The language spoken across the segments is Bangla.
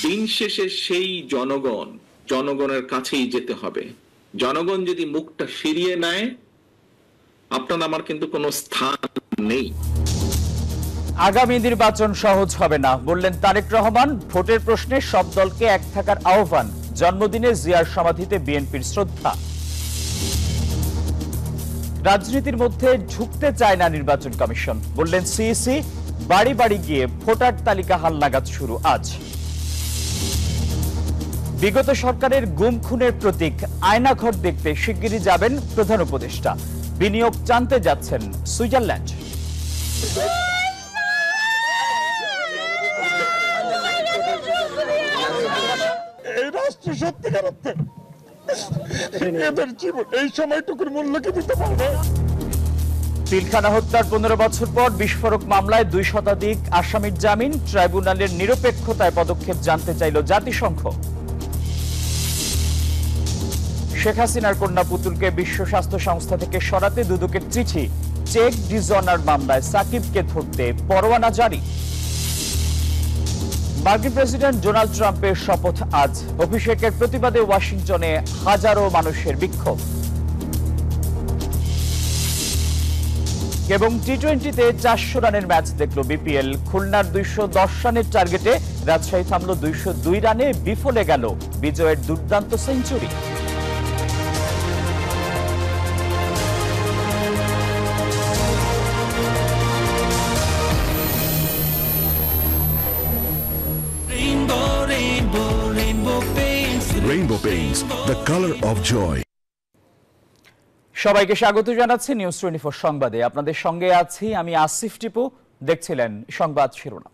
দিন শেষে সেই জনগণের কাছেই যেতে হবে। জনগণ যদি মুখটা ফিরিয়ে নেয়, আপনার আমার কিন্তু কোনো স্থান নেই। আগামী নির্বাচন সহজ হবে না বললেন তারেক রহমান। ভোটের প্রশ্নে সব দলকে এক থাকার আহ্বান। জন্মদিনে জিয়ার সমাধিতে বিএনপির শ্রদ্ধা। রাজনীতির মধ্যে ঢুকতে চায় না নির্বাচন কমিশন বললেন সিইসি। বাড়ি বাড়ি গিয়ে ভোটার তালিকা হালনাগাদ শুরু আজ। বিগত সরকারের গুম খুনের প্রতীক আয়নাঘর দেখতে শিগগিরই যাবেন প্রধান উপদেষ্টা। বিনিয়োগ জানতে যাচ্ছেন সুইজারল্যান্ড। রাষ্ট্র সত্যিকার অর্থে এদের জীবন এই সময়টুকুর মূল্য কি দিতে পারবে? পিলখানা হত্যার 15 বছর পর বিস্ফোরক মামলায় 2 শতাধিক আসামির জামিন। ট্রাইব্যুনালের নিরপেক্ষতায় পদক্ষেপ জানতে চাইল জাতিসংঘ। শেখ হাসিনার কন্যা পুতুলকে বিশ্ব স্বাস্থ্য সংস্থা থেকে সরাতে দুদকের চিঠি। চেক ডিজঅনার মামলায় সাকিবকে ধরতে পরোয়ানা জারি। মার্কিন প্রেসিডেন্ট ডোনাল্ড ট্রাম্পের শপথ আজ। অভিষেকের প্রতিবাদে ওয়াশিংটনে হাজারো মানুষের বিক্ষোভ। এবং টি-20তে 400 রানের ম্যাচ দেখল বিপিএল। খুলনার 210 রানের টার্গেটে রাজশাহী থামল 202 রানে। বিফলে গেল বিজয়ের দুর্দান্ত century. Rainbow Paints, the color of joy. সবাইকে স্বাগত জানাচ্ছি নিউজ 24 সংবাদে। আপনাদের সঙ্গে আছি আমি আসিফ টিপু। দেখছিলেন সংবাদ শিরোনাম।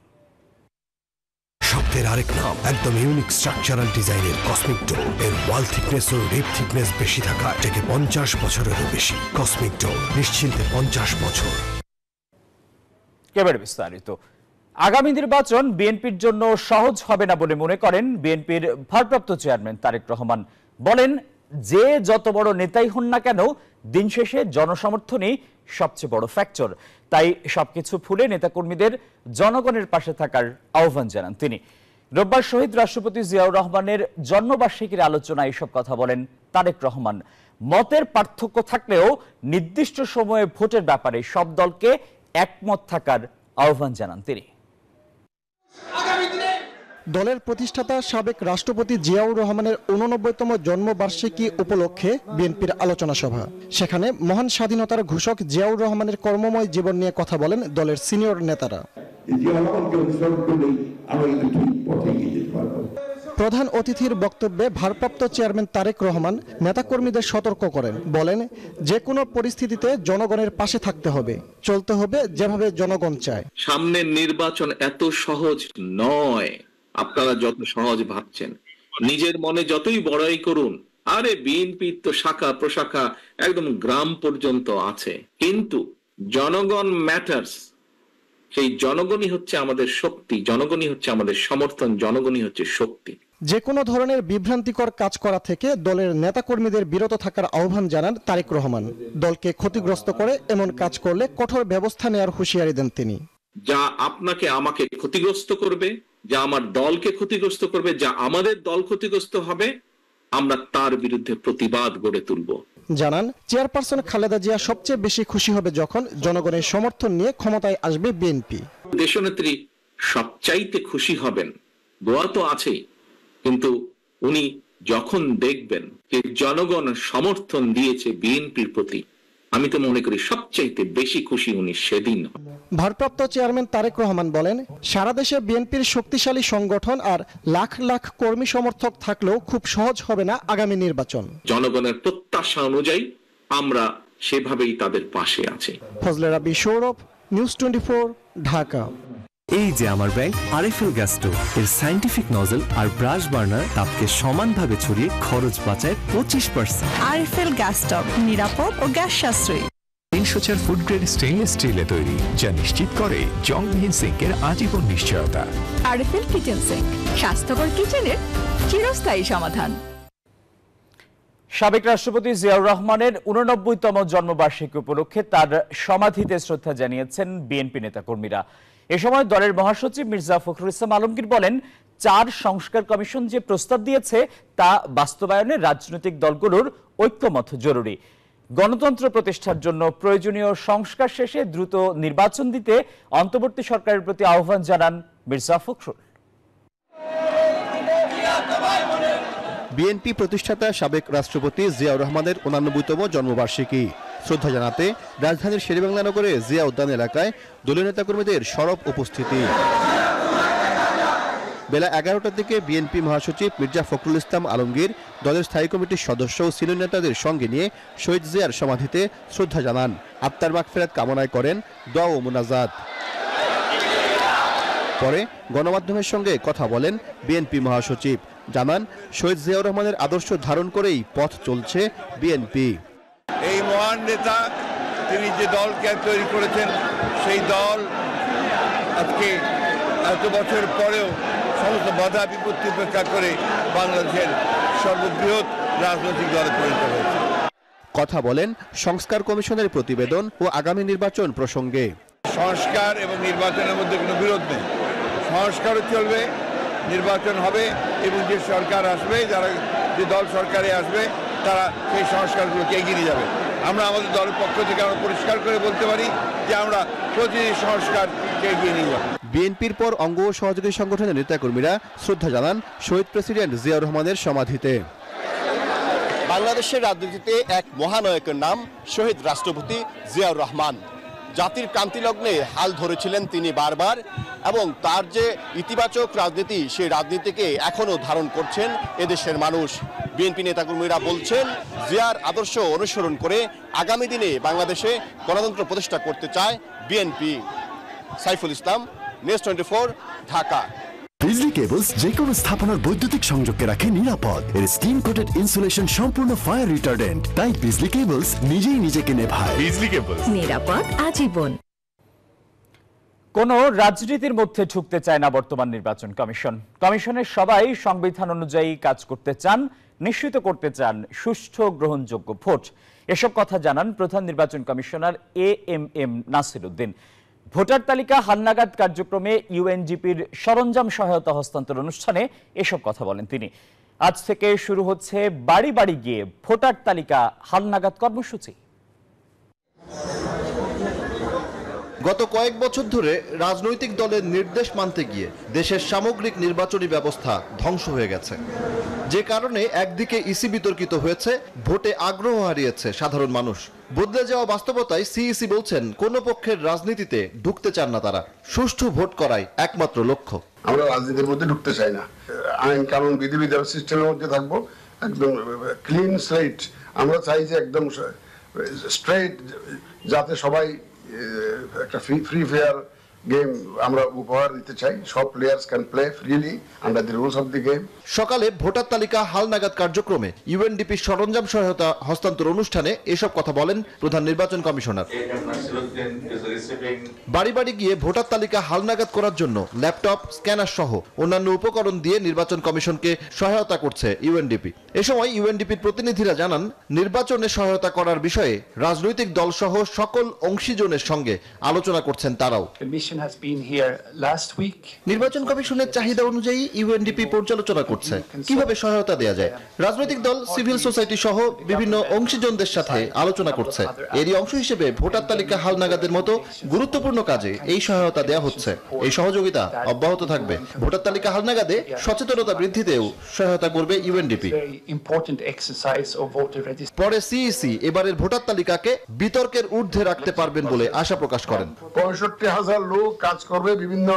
শব্দের আরেক নাম, একদম ইউনিক স্ট্রাকচারাল ডিজাইনের কসমিক ডোর। এর ওয়াল থিকনেস ও রিপ থিকনেস বেশি থাকা থেকে 50 বছরেরও বেশি। কসমিক ডোর, নিশ্চিন্তে 50 বছর। এবারে বিস্তারিত। আগামী নির্বাচন বিএনপির জন্য সহজ হবে না বলে মনে করেন বিএনপির ভারপ্রাপ্ত চেয়ারম্যান তারেক রহমান। বলেন, যে যত বড় নেতাই হন না কেন, দিন শেষে জনসমর্থনই সবচেয়ে বড় ফ্যাক্টর। তাই সবকিছু ভুলে নেতাকর্মীদের জনগণের পাশে থাকার আহ্বান জানান তিনি। রোববার শহীদ রাষ্ট্রপতি জিয়াউর রহমানের জন্মবার্ষিকীর আলোচনায় এসব কথা বলেন তারেক রহমান। মতের পার্থক্য থাকলেও নির্দিষ্ট সময়ে ভোটের ব্যাপারে সব দলকে একমত থাকার আহ্বান জানান তিনি। দলের প্রতিষ্ঠাতা সাবেক রাষ্ট্রপতি জিয়াউর রহমানের 89তম জন্মবার্ষিকী উপলক্ষে বিএনপির আলোচনা সভা। সেখানে মহান স্বাধীনতার ঘোষক জিয়াউর রহমানের কর্মময় জীবন নিয়ে কথা বলেন দলের সিনিয়র নেতারা। প্রধান অতিথির বক্তব্যে ভারপ্রাপ্ত চেয়ারম্যান তারেক রহমান নেতাকর্মীদের সতর্ক করেন। বলেন, যে কোনো পরিস্থিতিতে জনগণের পাশে থাকতে হবে, চলতে হবে যেভাবে জনগণ চায়। সামনের নির্বাচন এত সহজ নয় আপনারা যত সহজ ভাবছেন। নিজের মনে যতই বড়াই করুন, আরে বিএনপি তো শাখা প্রশাখা একদম গ্রাম পর্যন্ত আছে, কিন্তু জনগণ ম্যাটার্স। সেই জনগণই হচ্ছে আমাদের শক্তি, জনগণই হচ্ছে আমাদের সমর্থন, জনগণই হচ্ছে শক্তি। যে কোনো ধরনের বিভ্রান্তিকর কাজ করা থেকে দলের নেতাকর্মীদের বিরত থাকার আহ্বান জানান তারেক রহমান। দলকে ক্ষতিগ্রস্ত করে এমন কাজ করলে কঠোর ব্যবস্থা নেওয়ার হুঁশিয়ারি দেন তিনি। যা আপনাকে আমাকে ক্ষতিগ্রস্ত করবে, যা আমার দলকে ক্ষতিগ্রস্ত করবে, যা আমাদের দল ক্ষতিগ্রস্ত হবে, আমরা তার বিরুদ্ধে প্রতিবাদ গড়ে তুলব। জানান, চেয়ারপারসন খালেদা জিয়া সবচেয়ে বেশি খুশি হবে যখন জনগণের সমর্থন নিয়ে ক্ষমতায় আসবে বিএনপি। দেশনেত্রী সবচাইতে খুশি হবেন, দোয়া তো আছেই, কিন্তু উনি যখন দেখবেন যে জনগণ সমর্থন দিয়েছে বিএনপির প্রতি, আমি তো মনে করি সবচাইতে বেশি খুশি উনি সেদিন। ভারপ্রাপ্ত চেয়ারম্যান তারেক রহমান বলেন, সারা দেশে বিএনপির শক্তিশালী সংগঠন আর লাখ লাখ কর্মী সমর্থক থাকলেও খুব সহজ হবে না আগামী নির্বাচন। জনগণের প্রত্যাশা অনুযায়ী আমরা সেভাবেই তাদের পাশে আছি। ফজলে রাব্বি, সৌরভ, নিউজ 24, ঢাকা। এই যে আমার ব্যাংক আরএফএল গ্যাস স্টোভ, এর সায়েন্টিফিক নজল আর ব্রাশ বার্নার তাপকে সমানভাবে ছড়িয়ে খরচ বাঁচায় 25%। আরএফএল গ্যাস স্টোভ নিরাপদ ও গ্যাস সাশ্রয়ী। 304 ফুড গ্রেড স্টেইনলেস স্টিলে তৈরি, যা নিশ্চিত করে জংবিহীন সিঙ্কের আজীবন নিশ্চয়তা। আরএফএল কিচেন সিঙ্ক, স্বাস্থ্যকর কিচেনের চিরস্থায়ী সমাধান। সাবেক রাষ্ট্রপতি জিয়াউর রহমানের 89তম জন্মবার্ষিকী উপলক্ষে তার সমাধিতে শ্রদ্ধা জানিয়েছেন বিএনপি নেতাকর্মীরা। এ সময় দলের মহাসচিব মির্জা ফখরুল ইসলাম আলমগীর বলেন, 4 সংস্কার কমিশন যে প্রস্তাব দিয়েছে তা বাস্তবায়নে রাজনৈতিক দলগুলোর ঐক্যমত জরুরি। গণতন্ত্র প্রতিষ্ঠার জন্য প্রয়োজনীয় সংস্কার শেষে দ্রুত নির্বাচন দিতে অন্তর্বর্তী সরকারের প্রতি আহ্বান জানান মির্জা ফখরুল। বিএনপি প্রতিষ্ঠাতা সাবেক রাষ্ট্রপতি জিয়াউর রহমানের 89তম জন্মবার্ষিকী শ্রদ্ধা জানাতে রাজধানীর শেরেবাংলা নগরে জিয়া উদ্যান এলাকায় দলীয় নেতাকর্মীদের সরব উপস্থিতি। বেলা 11টার দিকে বিএনপি মহাসচিব মির্জা ফখরুল ইসলাম আলমগীর দলের স্থায়ী কমিটির সদস্য ও সিনিয়র নেতাদের সঙ্গে নিয়ে শহীদ জিয়ার সমাধিতে শ্রদ্ধা জানান। আত্মার মাগফিরাত কামনায় করেন দোয়া ও মুনাজাত। পরে গণমাধ্যমের সঙ্গে কথা বলেন বিএনপি মহাসচিব, জানান শহীদ জিয়াউর রহমানের আদর্শ ধারণ করেই পথ চলছে বিএনপি। এই মহান নেতা তিনি যে দলকে তৈরি করেছেন, সেই দল আজকে এত বছর পরেও সমস্ত বাধা বিপত্তি উপেক্ষা করে বাংলাদেশের সর্ববৃহৎ রাজনৈতিক দলে পরিণত হয়েছে। কথা বলেন সংস্কার কমিশনের প্রতিবেদন ও আগামী নির্বাচন প্রসঙ্গে। সংস্কার এবং নির্বাচনের মধ্যে কোনো বিরোধ নেই। সংস্কারও চলবে, নির্বাচন হবে এবং যে সরকার আসবে, যারা যে দল সরকারে আসবে তারা সেই সংস্কারগুলোকে এগিয়ে নিয়ে যাবে। আমরা আমাদের দলের পক্ষ থেকে আমরা পরিষ্কার করে বলতে পারি যে আমরা প্রতিটি সংস্কারকে এগিয়ে নিয়ে যাব। বিএনপির পর অঙ্গ ও সহযোগী সংগঠনের নেতাকর্মীরা শ্রদ্ধা জানান শহীদ প্রেসিডেন্ট জিয়াউর রহমানের সমাধিতে। বাংলাদেশের রাজনীতিতে এক মহানায়কের নাম শহীদ রাষ্ট্রপতি জিয়াউর রহমান। জাতির ক্রান্তিলগ্নে হাল ধরেছিলেন তিনি বারবার, এবং তার যে ইতিবাচক রাজনীতি, সেই রাজনীতিকে এখনও ধারণ করছেন এদেশের মানুষ। বিএনপি নেতাকর্মীরা বলছেন জিয়ার আদর্শ অনুসরণ করে আগামী দিনে বাংলাদেশে গণতন্ত্র প্রতিষ্ঠা করতে চায় বিএনপি। সাইফুল ইসলাম, নিউজ 24, ঢাকা। বিজলি কেবলস যে কোনো স্থাপনার বৈদ্যুতিক সংযোগকে রাখে নিরাপদ। এর স্টিম কোটেড ইনসুলেশন সম্পূর্ণ ফায়ার রিটার্ডেন্ট, তাই বিজলি কেবলস নিজেই নিজেকে নেভায়। বিজলি কেবলস, নিরাপদ আজীবন। কোন রাজনীতির মধ্যে ঢুকতে চায় না বর্তমান নির্বাচন কমিশন। কমিশনের সবাই সংবিধান অনুযায়ী কাজ করতে চান, নিশ্চিত করতে চান সুষ্ঠু গ্রহণযোগ্য ভোট। এসব কথা জানান প্রধান নির্বাচন commissioner AMM Nasir Uddin. Voter তালিকা হালনাগাদ কার্যক্রমে ইউএনডিপির সরঞ্জাম সহায়তা হস্তান্তর অনুষ্ঠানে এসব কথা বলেন তিনি। আজ থেকে শুরু হচ্ছে বাড়ি বাড়ি গিয়ে ভোটার তালিকা হালনাগাদ কর্মসূচি। গত কয়েক বছর ধরে রাজনৈতিক দলের নির্দেশ মানতে গিয়ে দেশের সামগ্রিক নির্বাচনী ব্যবস্থা ধ্বংস হয়ে গেছে, যে কারণে একদিকে ইসি বিতর্কিত হয়েছে, ভোটে আগ্রহ হারিয়েছে সাধারণ মানুষ। বদলে যাওয়া বাস্তবতায় সিইসি বলছেন কোনো পক্ষের রাজনীতিতে ঢুকতে চান না তারা। সুষ্ঠু ভোট করাই একমাত্র লক্ষ্য। আমরা রাজনীতির মধ্যে ঢুকতে চাই না, আইন কানুন বিধিবিধান সিস্টেমের মধ্যে থাকবো, একদম ক্লিন স্লেট। আমরা চাই যে একদম স্ট্রেট, যাতে সবাই একটা ফ্রি ফেয়ার গেম আমরা উপহার দিতে চাই। সব players can play freely under the rules of the game. সকালে ভোটার তালিকা হালনাগাদ কার্যক্রমে ইউএনডিপি সরঞ্জাম সহায়তা হস্তান্তর অনুষ্ঠানে এসব কথা বলেন প্রধান নির্বাচন কমিশনার। বাড়ি বাড়ি গিয়ে ভোটার তালিকা হালনাগাদ করার জন্য ল্যাপটপ, স্ক্যানার সহ অন্যান্য উপকরণ দিয়ে নির্বাচন কমিশনকে সহায়তা করছে ইউএনডিপি। এ সময় ইউএনডিপির প্রতিনিধিরা জানান নির্বাচনে সহায়তা করার বিষয়ে রাজনৈতিক দল সহ সকল অংশীজনের সঙ্গে আলোচনা করছেন তারাও। নির্বাচন কমিশনের চাহিদা অনুযায়ী ইউএনডিপি পর্যালোচনা করছে কিভাবে সহায়তা দেওয়া যায়। রাজনৈতিক দল, সিভিল সোসাইটি সহ বিভিন্ন অংশীজনদের সাথে আলোচনা করছে। এরই অংশ হিসেবে ভোটার তালিকা হালনাগাদের মতো গুরুত্বপূর্ণ কাজে এই সহায়তা দেওয়া হচ্ছে। এই সহযোগিতা অব্যাহত থাকবে। ভোটার তালিকা হালনাগাদে সচেতনতা বৃদ্ধিতেও সহায়তা করবে ইউএনডিপি। পরে সিইসি এবারের ভোটার তালিকাকে বিতর্কের ঊর্ধ্বে রাখতে পারবেন বলে আশা প্রকাশ করেন। 65,000 লোক কাজ করবে বিভিন্ন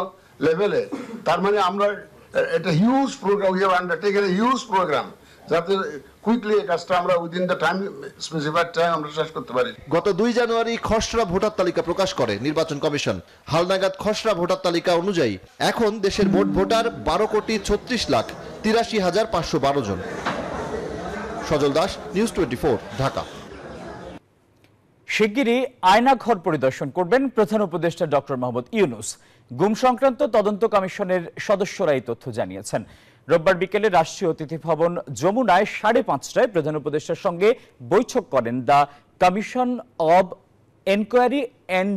লেভেলে, তার মানে আমরা একটা huge programme, we have undertaken a huge programme, যাতে কুইকলি এই কাজটা আমরা within the time, specified time আমরা শেষ করতে পারি। গত 2 জানুয়ারি খসড়া ভোটার তালিকা প্রকাশ করে নির্বাচন কমিশন। হালনাগাদ খসড়া ভোটার তালিকা অনুযায়ী এখন দেশের মোট ভোটার 12,36,83,512 জন। সজল দাস, নিউজ 24, ঢাকা। শিগগিরই আয়নাঘর পরিদর্শন করবেন প্রধান উপদেষ্টা ডক্টর মোহাম্মদ ইউনূস। গুম সংক্রান্ত তদন্ত কমিশনের সদস্যরা এই তথ্য জানিয়েছেন। রোববার বিকেলে রাষ্ট্রীয় অতিথি ভবন যমুনায় 5:30টায় প্রধান উপদেষ্টার সঙ্গে বৈঠক করেন the commission of enquiry and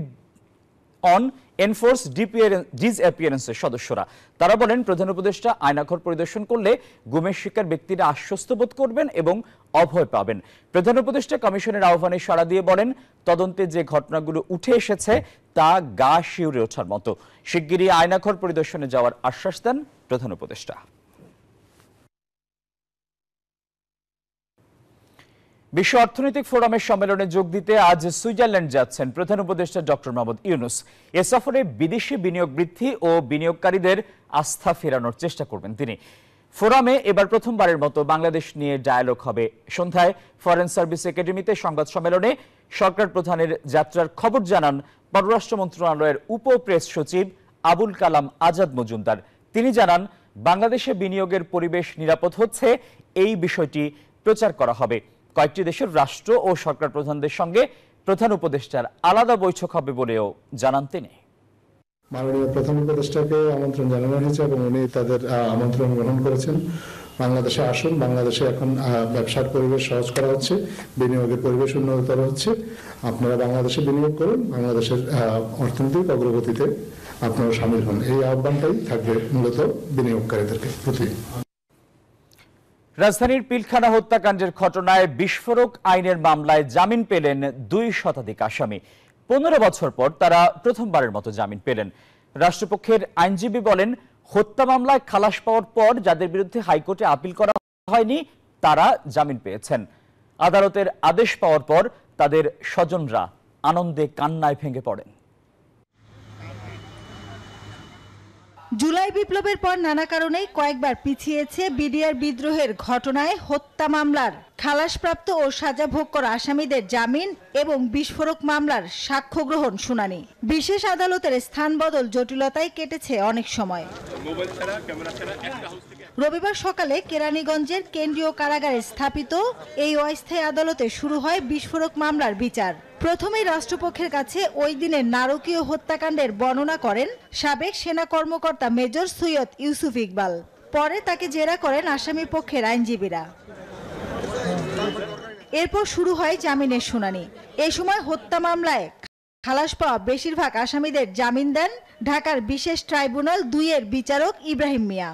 on enforce ডিসঅ্যাপিয়ারেন্সের সদস্যরা। তারা বলেন, প্রধান উপদেষ্টা আয়নাঘর পরিদর্শন করলে গুমের শিকার ব্যক্তিরা আশ্বস্ত বোধ করবেন এবং অভয় পাবেন। প্রধান উপদেষ্টা কমিশনের আহ্বানে সাড়া দিয়ে বলেন, তদন্তে যে ঘটনাগুলো উঠে এসেছে তা গা শিউরে ওঠার মতো। শিগগিরই আয়নাঘর পরিদর্শনে যাওয়ার আশ্বাস দেন প্রধান উপদেষ্টা। বিশ্ব অর্থনৈতিক ফোরামের সম্মেলনে যোগ দিতে আজ সুইজারল্যান্ড যাচ্ছেন প্রধান উপদেষ্টা ডক্টর মোহাম্মদ ইউনূস। এ সফরে বিদেশি বিনিয়োগ বৃদ্ধি ও বিনিয়োগকারীদের আস্থা ফেরানোর চেষ্টা করবেন তিনি। ফোরামে এবার প্রথমবারের মতো বাংলাদেশ নিয়ে ডায়ালগ হবে। সন্ধ্যায় ফরেন সার্ভিস একাডেমিতে সংবাদ সম্মেলনে সরকার প্রধানের যাত্রার খবর জানান পররাষ্ট্র মন্ত্রণালয়ের উপ প্রেস সচিব আবুল কালাম আজাদ মজুমদার। তিনি জানান, বাংলাদেশে বিনিয়োগের পরিবেশ নিরাপদ হচ্ছে, এই বিষয়টি প্রচার করা হবে। কয়েকটি দেশের রাষ্ট্র ও সরকার প্রধানদের সঙ্গে প্রধান উপদেষ্টার আলাদা বৈঠক হবে বলেও জানান তিনি। মাননীয় প্রধান উপদেষ্টাকে আমন্ত্রণ জানানো হয়েছে এবং উনি তাদের আমন্ত্রণ গ্রহণ করেছেন। বাংলাদেশে আসুন, বাংলাদেশে এখন ব্যবসার পরিবেশ সহজ করা হচ্ছে, বিনিয়োগের পরিবেশ উন্নততর হচ্ছে। আপনারা বাংলাদেশে বিনিয়োগ করুন, বাংলাদেশের অর্থনৈতিক অগ্রগতিতে আপনারা সামিল হন, এই আহ্বানটাই থাকবে মূলত বিনিয়োগকারীদেরকে প্রতি। রাজধানীর পিলখানা হত্যাকাণ্ডের ঘটনায় বিস্ফোরক আইনের মামলায় জামিন পেলেন 2 শতাধিক আসামি। 15 বছর পর তারা প্রথমবারের মতো জামিন পেলেন। রাষ্ট্রপক্ষের আইনজীবী বলেন, হত্যা মামলায় খালাস পাওয়ার পর যাদের বিরুদ্ধে হাইকোর্টে আপিল করা হয়নি তারা জামিন পেয়েছেন। আদালতের আদেশ পাওয়ার পর তাদের স্বজনরা আনন্দে কান্নায় ভেঙে পড়েন। জুলাই বিপ্লবের পর নানা কারণেই কয়েকবার পিছিয়েছে বিডিআর বিদ্রোহের ঘটনায় হত্যা মামলার খালাসপ্রাপ্ত ও সাজা ভোগ করা আসামিদের জামিন এবং বিস্ফোরক মামলার সাক্ষ্য গ্রহণ শুনানি। বিশেষ আদালতের স্থান বদল জটিলতায় কেটেছে অনেক সময়। রবিবার সকালে কেরানীগঞ্জের কেন্দ্রীয় কারাগারে স্থাপিত এই অস্থায়ী আদালতে শুরু হয় বিস্ফোরক মামলার বিচার। প্রথমেই রাষ্ট্রপক্ষের কাছে ওই দিনের নারকীয় হত্যাকাণ্ডের বর্ণনা করেন সাবেক সেনা কর্মকর্তা মেজর সৈয়দ ইউসুফ ইকবাল। পরে তাকে জেরা করেন আসামি পক্ষের আইনজীবীরা। এরপর শুরু হয় জামিনের শুনানি। এই সময় হত্যা মামলায় খালাস পাওয়া বেশিরভাগ আসামিদের জামিন দেন ঢাকার বিশেষ ট্রাইব্যুনাল 2-এর বিচারক ইব্রাহিম মিয়া।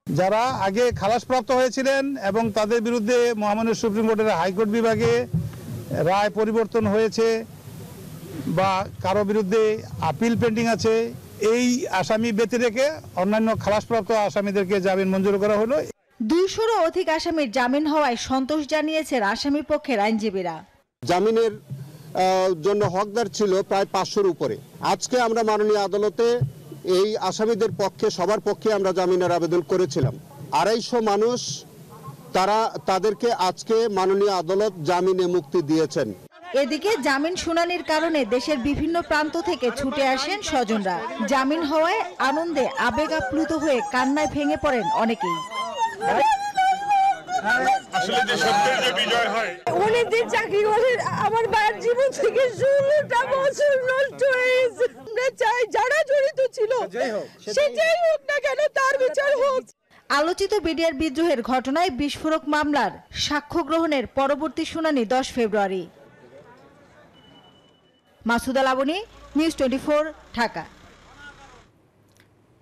যারা আগে খালাসপ্রাপ্ত হয়েছিলেন এবং তাদের বিরুদ্ধে মহামান্য সুপ্রিম কোর্টের হাইকোর্ট বিভাগে রায় পরিবর্তন হয়েছে বা কারো বিরুদ্ধে আপিল পেন্ডিং আছে, এই আসামি ব্যতি রেখে অন্যান্য খালাসপ্রাপ্ত আসামিদেরকে জামিন মঞ্জুর করা হলো। 200-রও অধিক আসামির জামিন হওয়ায় সন্তোষ জানিয়েছেন আসামি পক্ষের আইনজীবীরা। জামিনের জন্য হকদার ছিল প্রায় 500-র উপরে। আজকে আমরা মাননীয় আদালতে এই আসামিদের পক্ষে সবার পক্ষে আমরা জামিনের আবেদন করেছিলাম। 250 মানুষ তাদেরকে আজকে মাননীয় আদালত জামিনে মুক্তি দিয়েছেন। এদিকে জামিন শুনানির কারণে দেশের বিভিন্ন প্রান্ত থেকে ছুটে আসেন স্বজনরা। জামিন হওয়ায় আনন্দে আবেগ আপ্লুত হয়ে কান্নায় ভেঙে পড়েন অনেকেই। অনেকদিন চাকরি করে আমার ভাইয়ের জীবন থেকে 16টা বছর নষ্ট হয়ে গেছে। আমরা চাই যারা জড়িত ছিল সে যাই হোক না কেন তার বিচার হোক। আলোচিত বিডিআর বিদ্রোহের ঘটনায় বিস্ফোরক মামলার সাক্ষ্য গ্রহণের পরবর্তী শুনানি 10 ফেব্রুয়ারি। মাসুদা লাবনী, নিউজ 24, ঢাকা।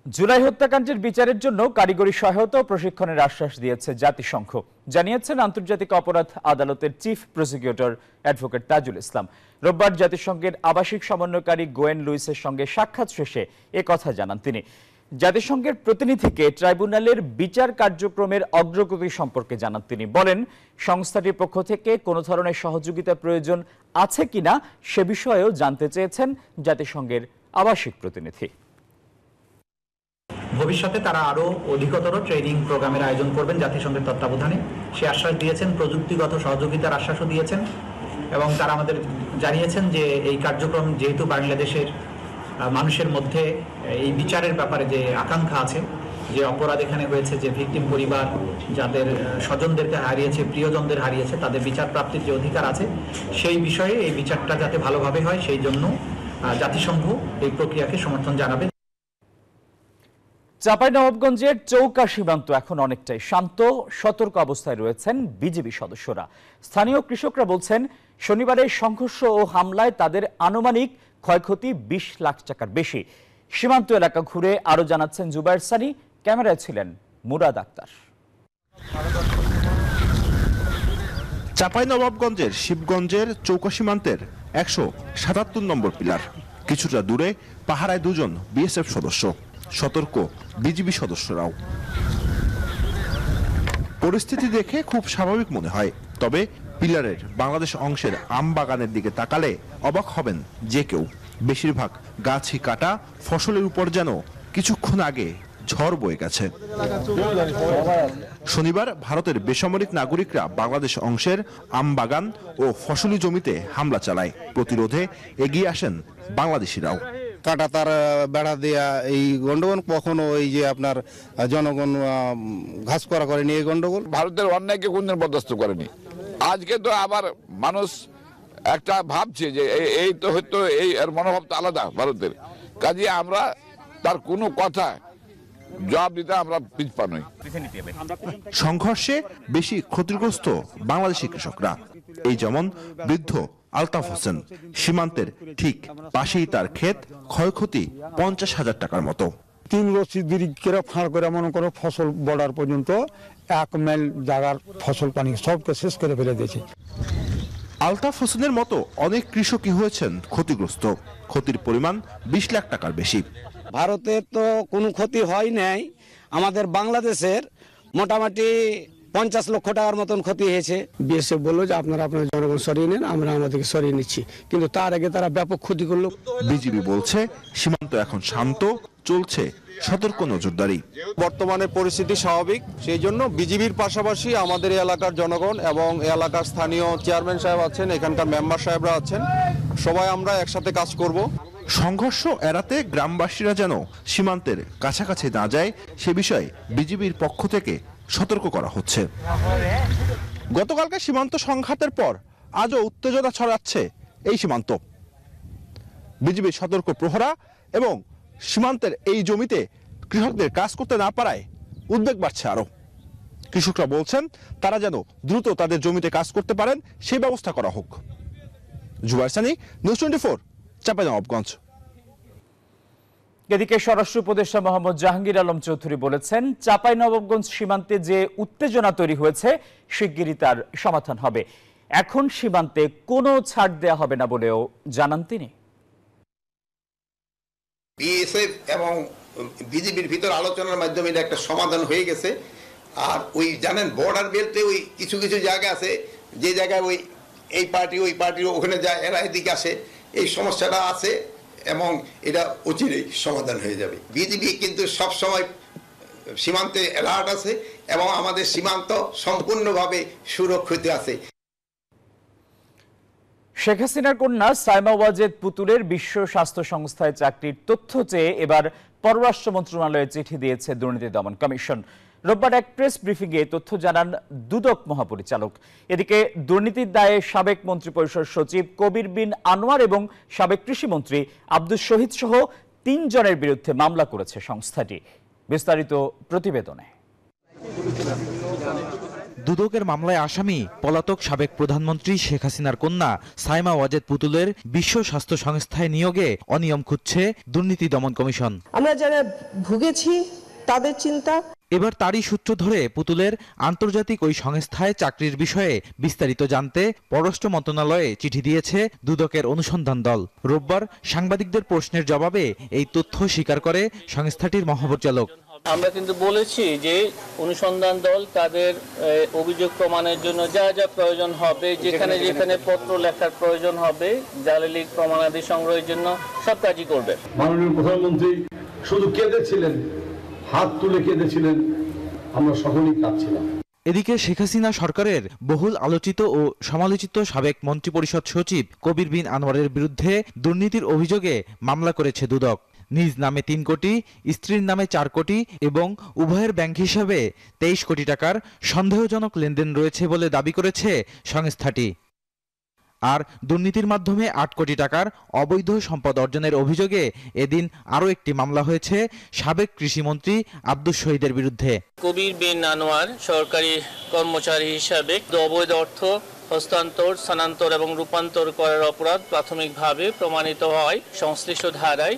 জুলাই হত্যাকাণ্ডের বিচারের জন্য কারিগরি সহায়তা ও প্রশিক্ষণের আশ্বাস দিয়েছে জাতিসংঘ, জানিয়েছেন আন্তর্জাতিক অপরাধ আদালতের chief prosecutor advocate Tajul Islam. রোববার জাতিসংঘের আবাসিক সমন্বয়কারী গোয়েন লুইসের সঙ্গে সাক্ষাৎ শেষে একথা জানান তিনি। জাতিসংঘের প্রতিনিধিকে ট্রাইব্যুনালের বিচার কার্যক্রমের অগ্রগতি সম্পর্কে জানান তিনি। বলেন, সংস্থাটির পক্ষ থেকে কোনো ধরনের সহযোগিতা প্রয়োজন আছে কিনা সে বিষয়েও জানতে চেয়েছেন জাতিসংঘের আবাসিক প্রতিনিধি। ভবিষ্যতে তারা আরো অধিকতর ট্রেনিং প্রোগ্রামের আয়োজন করবেন জাতিসংঘের তত্ত্বাবধানে, সে আশ্বাস দিয়েছেন। প্রযুক্তিগত সহযোগিতার আশ্বাসও দিয়েছেন এবং তারা আমাদের জানিয়েছেন যে এই কার্যক্রম যেহেতু বাংলাদেশের মানুষের মধ্যে এই বিচারের ব্যাপারে যে আকাঙ্ক্ষা আছে, যে অপরাধ এখানে হয়েছে, যে ভিকটিম পরিবার যাদের স্বজনদেরকে হারিয়েছে, প্রিয়জনদের হারিয়েছে, তাদের বিচার প্রাপ্তির যে অধিকার আছে, সেই বিষয়ে এই বিচারটা যাতে ভালোভাবে হয় সেই জন্য জাতিসংঘ এই প্রক্রিয়াকে সমর্থন জানাবে। চাঁপাইনবাবগঞ্জের চৌকা সীমান্ত এখন অনেকটাই শান্ত, সতর্ক অবস্থায় রয়েছেন বিজিবি সদস্যরা। স্থানীয় কৃষকরা বলছেন, শনিবারের সংঘর্ষ ও হামলায় তাদের আনুমানিক ক্ষয়ক্ষতি 20 লাখ টাকার বেশি। সীমান্ত এলাকা ঘুরে আরো জানাচ্ছেন জুবায়ের সানি, ক্যামেরায় ছিলেন মুরাদ আক্তার। চাঁপাইনবাবগঞ্জের শিবগঞ্জের চৌকা সীমান্তের 177 নম্বর পিলার। কিছুটা দূরে পাহারায় দুজন বিএসএফ সদস্য, সতর্ক বিজিবি সদস্যরাও। পরিস্থিতি দেখে খুব স্বাভাবিক মনে হয়, তবে পিলারের বাংলাদেশ অংশের আম বাগানের দিকে তাকালে অবাক হবেন যে কেউ। বেশিরভাগ গাছই কাটা, ফসলের উপর যেন কিছুক্ষণ আগে ঝড় বয়ে গেছে। শনিবার ভারতের বেসামরিক নাগরিকরা বাংলাদেশ অংশের আম বাগান ও ফসলি জমিতে হামলা চালায়। প্রতিরোধে এগিয়ে আসেন বাংলাদেশিরাও। কাটা তার বেড়া দেয়া এই গন্ডগোল, কখনো এই যে আপনার জনগণ ঘাস করা করেনি এই গন্ডগোল। ভারতের অন্যায়কে কোনদিন বরদাস্ত করেনি। আজকে তো আবার মানুষ একটা ভাবছে যে এই তো হয়তো এই এর মনোভাব তো আলাদা ভারতের কাজে, আমরা তার কোনো কথা জবাব দিতে আমরা পিছপা নই। সংঘর্ষে বেশি ক্ষতিগ্রস্ত বাংলাদেশি কৃষকরা। এই যেমন বৃদ্ধ আলতাফ হোসেন, সীমান্তের ঠিক পাশেই তার ক্ষেত, ক্ষয়ক্ষতি 50,000 টাকার মতো। 3 রশি দিকে ফাঁড় করে মনে করো ফসল বর্ডার পর্যন্ত 1 মাইল জায়গার ফসল পানি সবকে শেষ করে ফেলে দিয়েছে। আলতাফ হোসেনের মতো অনেক কৃষকই হয়েছেন ক্ষতিগ্রস্ত। ক্ষতির পরিমাণ 20 লাখ টাকার বেশি। ভারতের তো কোনো ক্ষতি হয় নাই, আমাদের বাংলাদেশের মোটামুটি 50 লক্ষ টাকার মতন ক্ষতি হয়েছে। বিএসএফ বললো যে আপনারা আপনার জনগণ সরিয়ে নেন, আমরা আমাদেরকে সরিয়ে নিচ্ছি, কিন্তু তার আগে তারা ব্যাপক ক্ষতি করলো। বিজিবি বলছে সীমান্ত এখন শান্ত, চলছে সতর্ক নজরদারি। বর্তমানে পরিস্থিতি স্বাভাবিক, সেই জন্য বিজিবির পাশাপাশি আমাদের এলাকার জনগণ এবং এলাকার স্থানীয় চেয়ারম্যান সাহেব আছেন, এখানকার মেম্বার সাহেবরা আছেন, সবাই আমরা একসাথে কাজ করব। সংঘর্ষ এড়াতে গ্রামবাসীরা যেন সীমান্তের কাছাকাছি না যায় সে বিষয়ে বিজিবির পক্ষ থেকে সতর্ক করা হচ্ছে। গতকালকে সীমান্ত সংঘাতের পর আজও উত্তেজনা ছড়াচ্ছে এই সীমান্ত। বিজিবির সতর্ক প্রহরা এবং সীমান্তের এই জমিতে কৃষকদের কাজ করতে না পারায় উদ্বেগ বাড়ছে আরো। কৃষকরা বলছেন তারা যেন দ্রুত তাদের জমিতে কাজ করতে পারেন সেই ব্যবস্থা করা হোক। জুবায়ের সানি, নিউজ 24, চাঁপাইনবাবগঞ্জ। এদিকে স্বরাষ্ট্র উপদেষ্টা মোহাম্মদ জাহাঙ্গীর আলম চৌধুরী বলেছেন, চাঁপাইনবাবগঞ্জ সীমান্তে যে উত্তেজনা তৈরি হয়েছে শিগগিরই তার সমাধান হবে। এখন সীমান্তে কোনো ছাড় দেয়া হবে না বলেও জানান তিনি। বিএসএফ এবং বিজিবির ভিতর আলোচনার মাধ্যমে এটা একটা সমাধান হয়ে গেছে। আর ওই জানেন বর্ডার বেল্টে ওই কিছু কিছু জায়গা আছে যে জায়গায় ওই এই পার্টি ওই পার্টি ওখানে যায়, এরা এদিকে আসে, এই সমস্যাটা আছে এবং এটা অচিরেই সমাধান হয়ে যাবে। বিজিবি কিন্তু সবসময় সীমান্তে অ্যালার্ট আছে এবং আমাদের সীমান্ত সম্পূর্ণভাবে সুরক্ষিত আছে। শেখ হাসিনার কন্যা সাইমা ওয়াজেদ পুতুলের বিশ্ব স্বাস্থ্য সংস্থায় চাকরির তথ্য চেয়ে এবার পররাষ্ট্র মন্ত্রণালয়ে চিঠি দিয়েছে দুর্নীতি দমন কমিশন। রোববার এক প্রেস ব্রিফিংয়ে তথ্য জানান দুদক মহাপরিচালক। এদিকে দুর্নীতির দায়ে সাবেক মন্ত্রিপরিষদ সচিব কবির বিন আনোয়ার এবং সাবেক কৃষিমন্ত্রী আব্দুস শহীদ সহ 3 জনের বিরুদ্ধে মামলা করেছে সংস্থাটি। বিস্তারিত প্রতিবেদনে। দুদকের মামলায় আসামি পলাতক সাবেক প্রধানমন্ত্রী শেখ হাসিনার কন্যা সাইমা ওয়াজেদ পুতুলের বিশ্ব স্বাস্থ্য সংস্থায় নিয়োগে অনিয়ম খুঁজছে দুর্নীতি দমন কমিশন। আমরা যারা ভুগেছি তাদের চিন্তা। এবার তারই সূত্র ধরে পুতুলের আন্তর্জাতিক ওই সংস্থায় চাকরির বিষয়ে বিস্তারিত জানতে পররাষ্ট্র মন্ত্রণালয়ে চিঠি দিয়েছে দুদকের অনুসন্ধান দল। রোববার সাংবাদিকদের প্রশ্নের জবাবে এই তথ্য স্বীকার করে সংস্থাটির মহাপরিচালক। আমরা কিন্তু বলেছি যে অনুসন্ধান দল তাদের অভিযোগ প্রমাণের জন্য যা যা প্রয়োজন হবে, যেখানে যেখানে পত্র লেখার প্রয়োজন হবে, জালিয়াতির প্রমাণাদি সংগ্রহের জন্য সব কাজই করবে। মাননীয় প্রধানমন্ত্রী শুধু কেঁদেছিলেন, হাত তুলে কেঁদেছিলেন, আমরা সকলেই কাঁদছিলাম। এদিকে শেখ হাসিনা সরকারের বহুল আলোচিত ও সমালোচিত সাবেক মন্ত্রিপরিষদ সচিব কবির বিন আনোয়ারের বিরুদ্ধে দুর্নীতির অভিযোগে মামলা করেছে দুদক। নিজ নামে 3 কোটি, স্ত্রীর নামে 4 কোটি এবং উভয়ের ব্যাংক হিসাবে 23 কোটি টাকার সন্দেহজনক লেনদেন রয়েছে বলে দাবি করেছে সংস্থাটি। আর দুর্নীতির মাধ্যমে 8 কোটি টাকার অবৈধ সম্পদ অর্জনের অভিযোগে এদিন আরও একটি মামলা হয়েছে সাবেক কৃষিমন্ত্রী আব্দুস শহীদের বিরুদ্ধে। কবির বিন আনোয়ার সরকারি কর্মচারী হিসাবে অবৈধ অর্থ হস্তান্তর, স্থানান্তর এবং রূপান্তর করার অপরাধ প্রাথমিকভাবে প্রমাণিত হয় সংশ্লিষ্ট ধারায়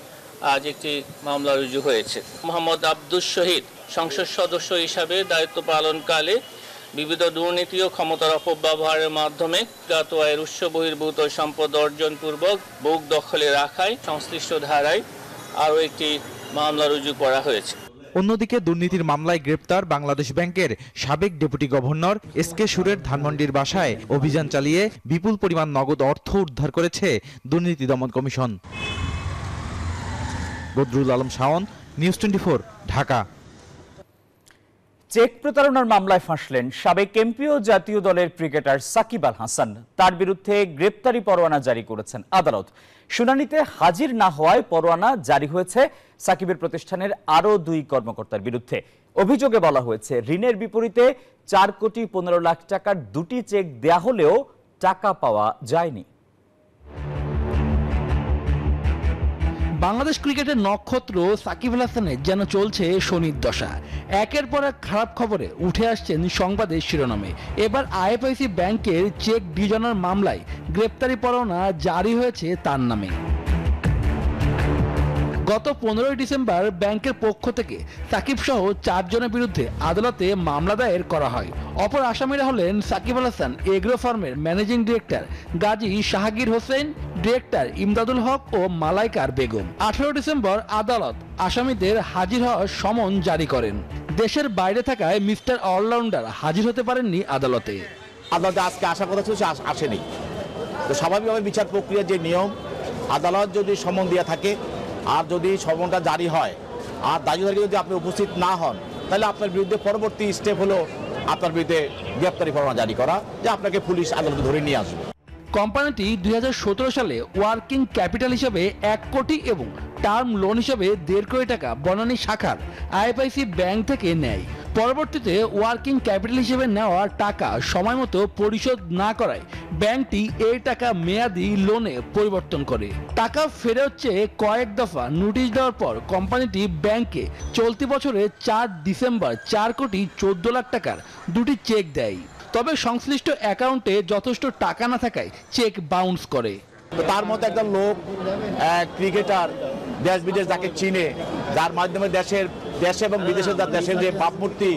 আজ একটি মামলা রুজু হয়েছে। মোহাম্মদ আব্দুস শহীদ সংসদ সদস্য হিসাবে দায়িত্ব পালনকালে বিবিধ দুর্নীতি ও ক্ষমতার অপব্যবহারের মাধ্যমে জ্ঞাত আয়ের উৎস বহির্ভূত সম্পদ অর্জন পূর্বক বুক দখলে রাখায় সংশ্লিষ্ট ধারায় আরও একটি মামলা রুজু করা হয়েছে। অন্যদিকে দুর্নীতির মামলায় গ্রেপ্তার বাংলাদেশ ব্যাংকের সাবেক ডেপুটি গভর্নর এসকে সুরের ধানমন্ডির বাসায় অভিযান চালিয়ে বিপুল পরিমাণ নগদ অর্থ উদ্ধার করেছে দুর্নীতি দমন commission. Badrul Alam Shaon, news 24, Dhaka. Cheque প্রতারণার মামলায় ফাঁসলেন সাবেক এমপি ও জাতীয় দলের ক্রিকেটার সাকিব আল হাসান। তার বিরুদ্ধে গ্রেপ্তারি পরোয়ানা জারি করেছেন আদালত। শুনানিতে হাজির না হওয়ায় পরোয়ানা জারি হয়েছে সাকিবের প্রতিষ্ঠানের আরও 2 কর্মকর্তার বিরুদ্ধে। অভিযোগে বলা হয়েছে, ঋণের বিপরীতে 4,15,00,000 টাকার 2টি চেক দেয়া হলেও টাকা পাওয়া যায়নি। বাংলাদেশ ক্রিকেটের নক্ষত্র সাকিব আল হাসানের যেন চলছে শনির দশা। একের পর এক খারাপ খবরে উঠে আসছেন সংবাদের শিরোনামে। এবার আইএফআইসি ব্যাংকের চেক ডিজনার মামলায় গ্রেপ্তারি পরোয়ানা জারি হয়েছে তার নামে। গত 15 ডিসেম্বর ব্যাংকের পক্ষ থেকে সাকিব সহ 4 জনের বিরুদ্ধে আদালতে মামলা দায়ের করা হয়। অপর আসামিরা হলেন সাকিব আল হাসান এগ্রো ফার্মের managing director Gazi Shahgir Hossain, director Imdadul Haque ও মালাইকার বেগম। 18 ডিসেম্বর আদালত আসামিদের হাজির হওয়ার সমন জারি করেন। দেশের বাইরে থাকায় মিস্টার অলরাউন্ডার হাজির হতে পারেননি আদালতে। আদালতে আজকে আসার কথা ছিল, সে আসেনি। তো স্বাভাবিকভাবে বিচার প্রক্রিয়ার যে নিয়ম, আদালত যদি সমন দিয়ে থাকে আর যদি সমনটা জারি হয় আর দায়ীদারকে যদি আপনি উপস্থিত না হন, তাহলে আপনার বিরুদ্ধে পরবর্তী স্টেপ হলো আপনার বিরুদ্ধে গ্রেপ্তারি পরোয়ানা জারি করা, যে আপনাকে পুলিশ আদালতে ধরে নিয়ে আসবে। কোম্পানিটি 2017 সালে ওয়ার্কিং ক্যাপিটাল হিসেবে 1 কোটি এবং টার্ম লোন হিসেবে 1.5 কোটি টাকা বনানী শাখার আইএফআইসি ব্যাংক থেকে নেয়। পরবর্তীতে ওয়ার্কিং ক্যাপিটাল হিসেবে নেওয়া টাকা সময় মতো পরিশোধ না করায় ব্যাংকটি এই টাকা মেয়াদি লোনে পরিবর্তন করে। টাকা ফেরত চেয়ে কয়েক দফা নোটিশ দেওয়ার পর কোম্পানিটি ব্যাংকে চলতি বছরের 4 ডিসেম্বর 4,14,00,000 টাকার 2টি চেক দেয়। তবে সংশ্লিষ্ট অ্যাকাউন্টে যথেষ্ট টাকা না থাকায় চেক বাউন্স করে। তার মতো একজন লোক, ক্রিকেটার, দেশ বিদেশ যাকে চিনে, যার মাধ্যমে দেশে এবং বিদেশের দেশের যে ভাবমূর্তি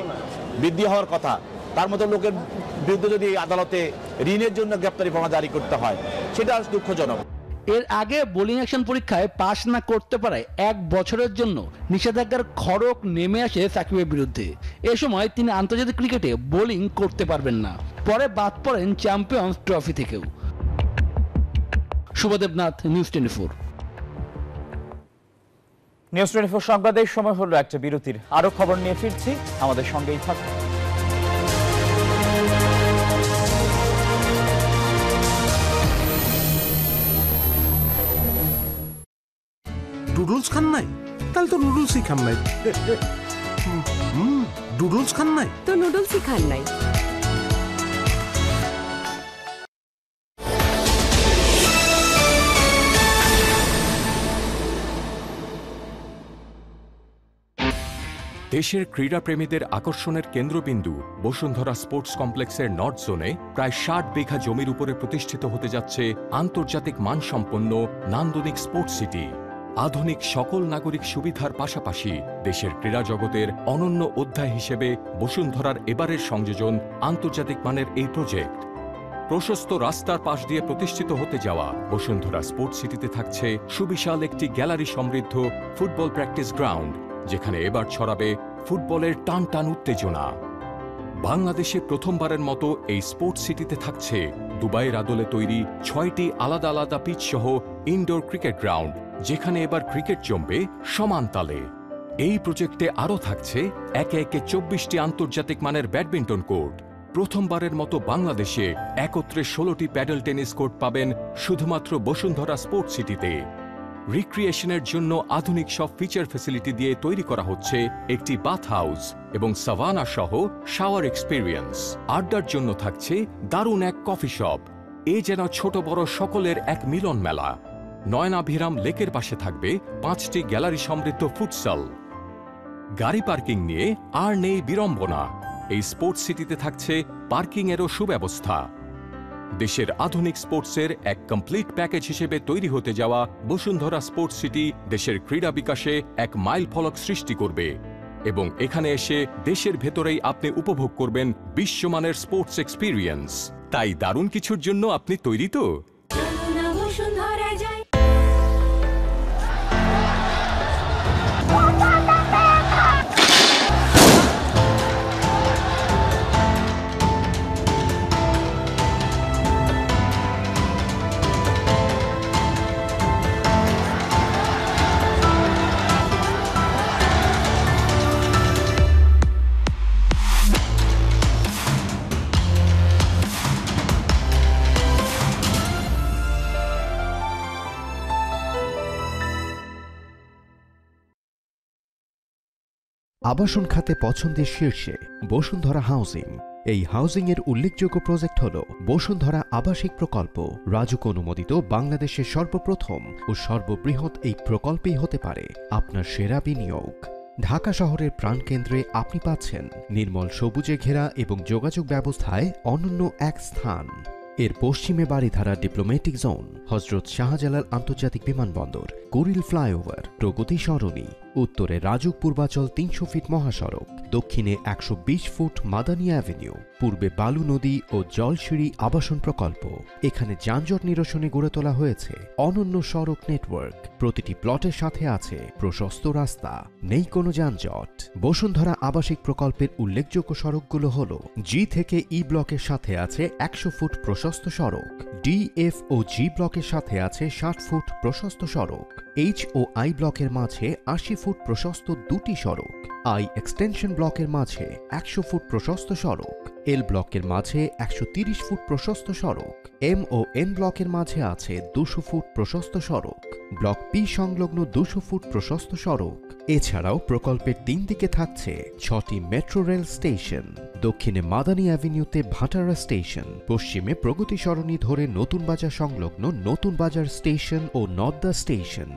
বৃদ্ধি হওয়ার কথা, তার মতো লোকের বিরুদ্ধে যদি আদালতে ঋণের জন্য গ্রেপ্তারি পরোয়ানা জারি করতে হয়, সেটা দুঃখজনক। এর আগে বোলিং অ্যাকশন পরীক্ষায় পাশ না করতে পারায় 1 বছরের জন্য নিষেধাজ্ঞার খড়গ নেমে আসে সাকিবের বিরুদ্ধে। এ সময় তিনি আন্তর্জাতিক ক্রিকেটে বোলিং করতে পারবেন না। পরে বাদ পড়েন চ্যাম্পিয়ন্স ট্রফি থেকেও। শুভদেবনাথ, নিউজ 24। নিউজ 24 সংবাদের সময় হলো একটা বিরতির। আরো খবর নিয়ে ফিরছি, আমাদের সঙ্গেই থাকুন। নুডলস খান নাই? তাহলে তো নুডলসই খান নাই। নুডলস খান নাই তো নুডলসই খান নাই। দেশের ক্রীড়াপ্রেমীদের আকর্ষণের কেন্দ্রবিন্দু বসুন্ধরা স্পোর্টস কমপ্লেক্সের নর্থ জোনে প্রায় 60 বিঘা জমির উপরে প্রতিষ্ঠিত হতে যাচ্ছে আন্তর্জাতিক মানসম্পন্ন নান্দনিক স্পোর্টস সিটি। আধুনিক সকল নাগরিক সুবিধার পাশাপাশি দেশের ক্রীড়া জগতের অনন্য অধ্যায় হিসেবে বসুন্ধরার এবারের সংযোজন আন্তর্জাতিক মানের এই প্রজেক্ট। প্রশস্ত রাস্তার পাশ দিয়ে প্রতিষ্ঠিত হতে যাওয়া বসুন্ধরা স্পোর্টস সিটিতে থাকছে সুবিশাল একটি গ্যালারি সমৃদ্ধ ফুটবল প্র্যাকটিস গ্রাউন্ড, যেখানে এবার ছড়াবে ফুটবলের টান টান উত্তেজনা। বাংলাদেশে প্রথমবারের মতো এই স্পোর্টস সিটিতে থাকছে দুবাইয়ের আদলে তৈরি 6টি আলাদা আলাদা পিচ সহ ইনডোর ক্রিকেট গ্রাউন্ড, যেখানে এবার ক্রিকেট জমবে সমান তালে। এই প্রজেক্টে আরও থাকছে একে একে 24টি আন্তর্জাতিক মানের ব্যাডমিন্টন কোর্ট। প্রথমবারের মতো বাংলাদেশে একত্রে 16টি প্যাডেল টেনিস কোর্ট পাবেন শুধুমাত্র বসুন্ধরা স্পোর্টস সিটিতে। রিক্রিয়েশনের জন্য আধুনিক সব ফিচার ফ্যাসিলিটি দিয়ে তৈরি করা হচ্ছে একটি বাথ হাউস এবং সাভানা সহ শাওয়ার এক্সপিরিয়েন্স। আড্ডার জন্য থাকছে দারুণ এক কফি শপ। এ যেন ছোট বড় সকলের এক মিলন মেলা। নয়নাভিরাম লেকের পাশে থাকবে 5টি গ্যালারি সমৃদ্ধ ফুটসাল। গাড়ি পার্কিং নিয়ে আর নেই বিড়ম্বনা। এই স্পোর্টস সিটিতে থাকছে পার্কিংয়েরও সুব্যবস্থা। দেশের আধুনিক স্পোর্টসের এক কমপ্লিট প্যাকেজ হিসেবে তৈরি হতে যাওয়া বসুন্ধরা স্পোর্টস সিটি দেশের ক্রীড়া বিকাশে এক মাইল ফলক সৃষ্টি করবে এবং এখানে এসে দেশের ভেতরেই আপনি উপভোগ করবেন বিশ্বমানের স্পোর্টস এক্সপিরিয়েন্স। তাই দারুণ কিছুর জন্য আপনি তৈরি তো? আবাসন খাতে পছন্দের শীর্ষে বসুন্ধরা হাউজিং। এই হাউজিং এর উল্লেখযোগ্য প্রজেক্ট হল বসুন্ধরা আবাসিক প্রকল্প। রাজুক অনুমোদিত বাংলাদেশের সর্বপ্রথম ও সর্ববৃহৎ এই প্রকল্পেই হতে পারে আপনার সেরা বিনিয়োগ। ঢাকা শহরের প্রাণকেন্দ্রে আপনি পাচ্ছেন নির্মল সবুজে ঘেরা এবং যোগাযোগ ব্যবস্থায় অনন্য এক স্থান। এর পশ্চিমে বারিধারা ডিপ্লোম্যাটিক জোন, হজরত শাহজালাল আন্তর্জাতিক বিমানবন্দর, কুড়িল ফ্লাইওভার, প্রগতি সরণি, উত্তরে রাজুক পূর্বাচল ৩০০ ফিট মহাসড়ক, দক্ষিণে ১২০ ফুট মাদানী অ্যাভিনিউ, পূর্বে বালু নদী ও জলসিঁড়ি আবাসন প্রকল্প। এখানে যানজট নিরসনে গড়ে তোলা হয়েছে অনন্য সড়ক নেটওয়ার্ক। প্রতিটি প্লটের সাথে আছে প্রশস্ত রাস্তা, নেই কোনো যানজট। বসুন্ধরা আবাসিক প্রকল্পের উল্লেখযোগ্য সড়কগুলো হল: জি থেকে ই ব্লকের সাথে আছে ১০০ ফুট প্রশস্ত সড়ক, ডি, এফ ও জি ব্লকের সাথে আছে ৬০ ফুট প্রশস্ত সড়ক, এইচ ও আই ব্লকের মাঝে ৮০ ফুট প্রশস্ত দুটি সড়ক, আই এক্সটেনশন ব্লকের মাঝে ১০০ ফুট প্রশস্ত সড়ক, এল ব্লকের মাঝে ১৩০ ফুট প্রশস্ত সড়ক, এম ও এন ব্লকের মাঝে আছে ২০০ ফুট প্রশস্ত সড়ক, ব্লক পি সংলগ্ন ২০০ ফুট প্রশস্ত সড়ক। এছাড়াও প্রকল্পের ৩ দিকে থাকছে ৬টি মেট্রো রেল স্টেশন। দক্ষিণে মাদানী অ্যাভিনিউতে ভাটারা স্টেশন, পশ্চিমে প্রগতি সরণি ধরে নতুন বাজার সংলগ্ন নতুন বাজার স্টেশন ও নদ্দা স্টেশন,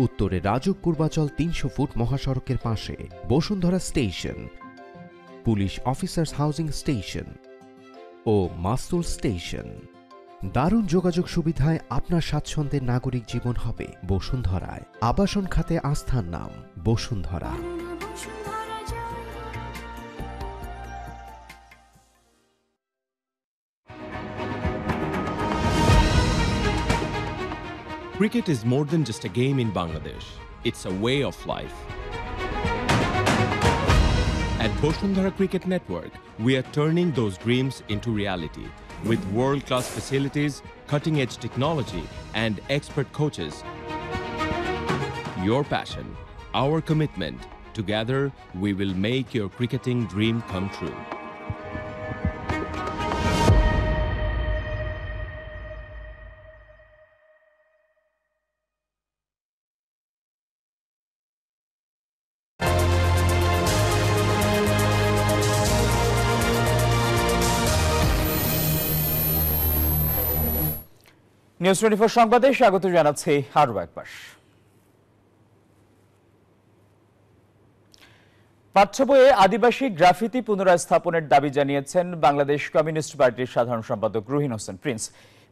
উত্তরে রাজুক পূর্বাচল ৩০০ ফুট মহাসড়কের পাশে Bashundhara station, police officers housing station ও মাস্তুল স্টেশন। দারুণ যোগাযোগ সুবিধায় আপনার স্বাচ্ছন্দ্যের নাগরিক জীবন হবে বসুন্ধরায়। আবাসন খাতে আস্থার নাম Bashundhara. Cricket is more than just a game in Bangladesh. It's a way of life. At Boshundhara Cricket Network, we are turning those dreams into reality with world-class facilities, cutting-edge technology, and expert coaches. Your passion, our commitment. Together, we will make your cricketing dream come true. News 24 সংবাদে স্বাগত জানাচ্ছি আরও একবার। পাঠ্য বইয়ে আদিবাসী গ্রাফিতি পুনরায় স্থাপনের দাবি জানিয়েছেন বাংলাদেশ কমিউনিস্ট পার্টির সাধারণ সম্পাদক রুহিন হোসেন প্রিন্স।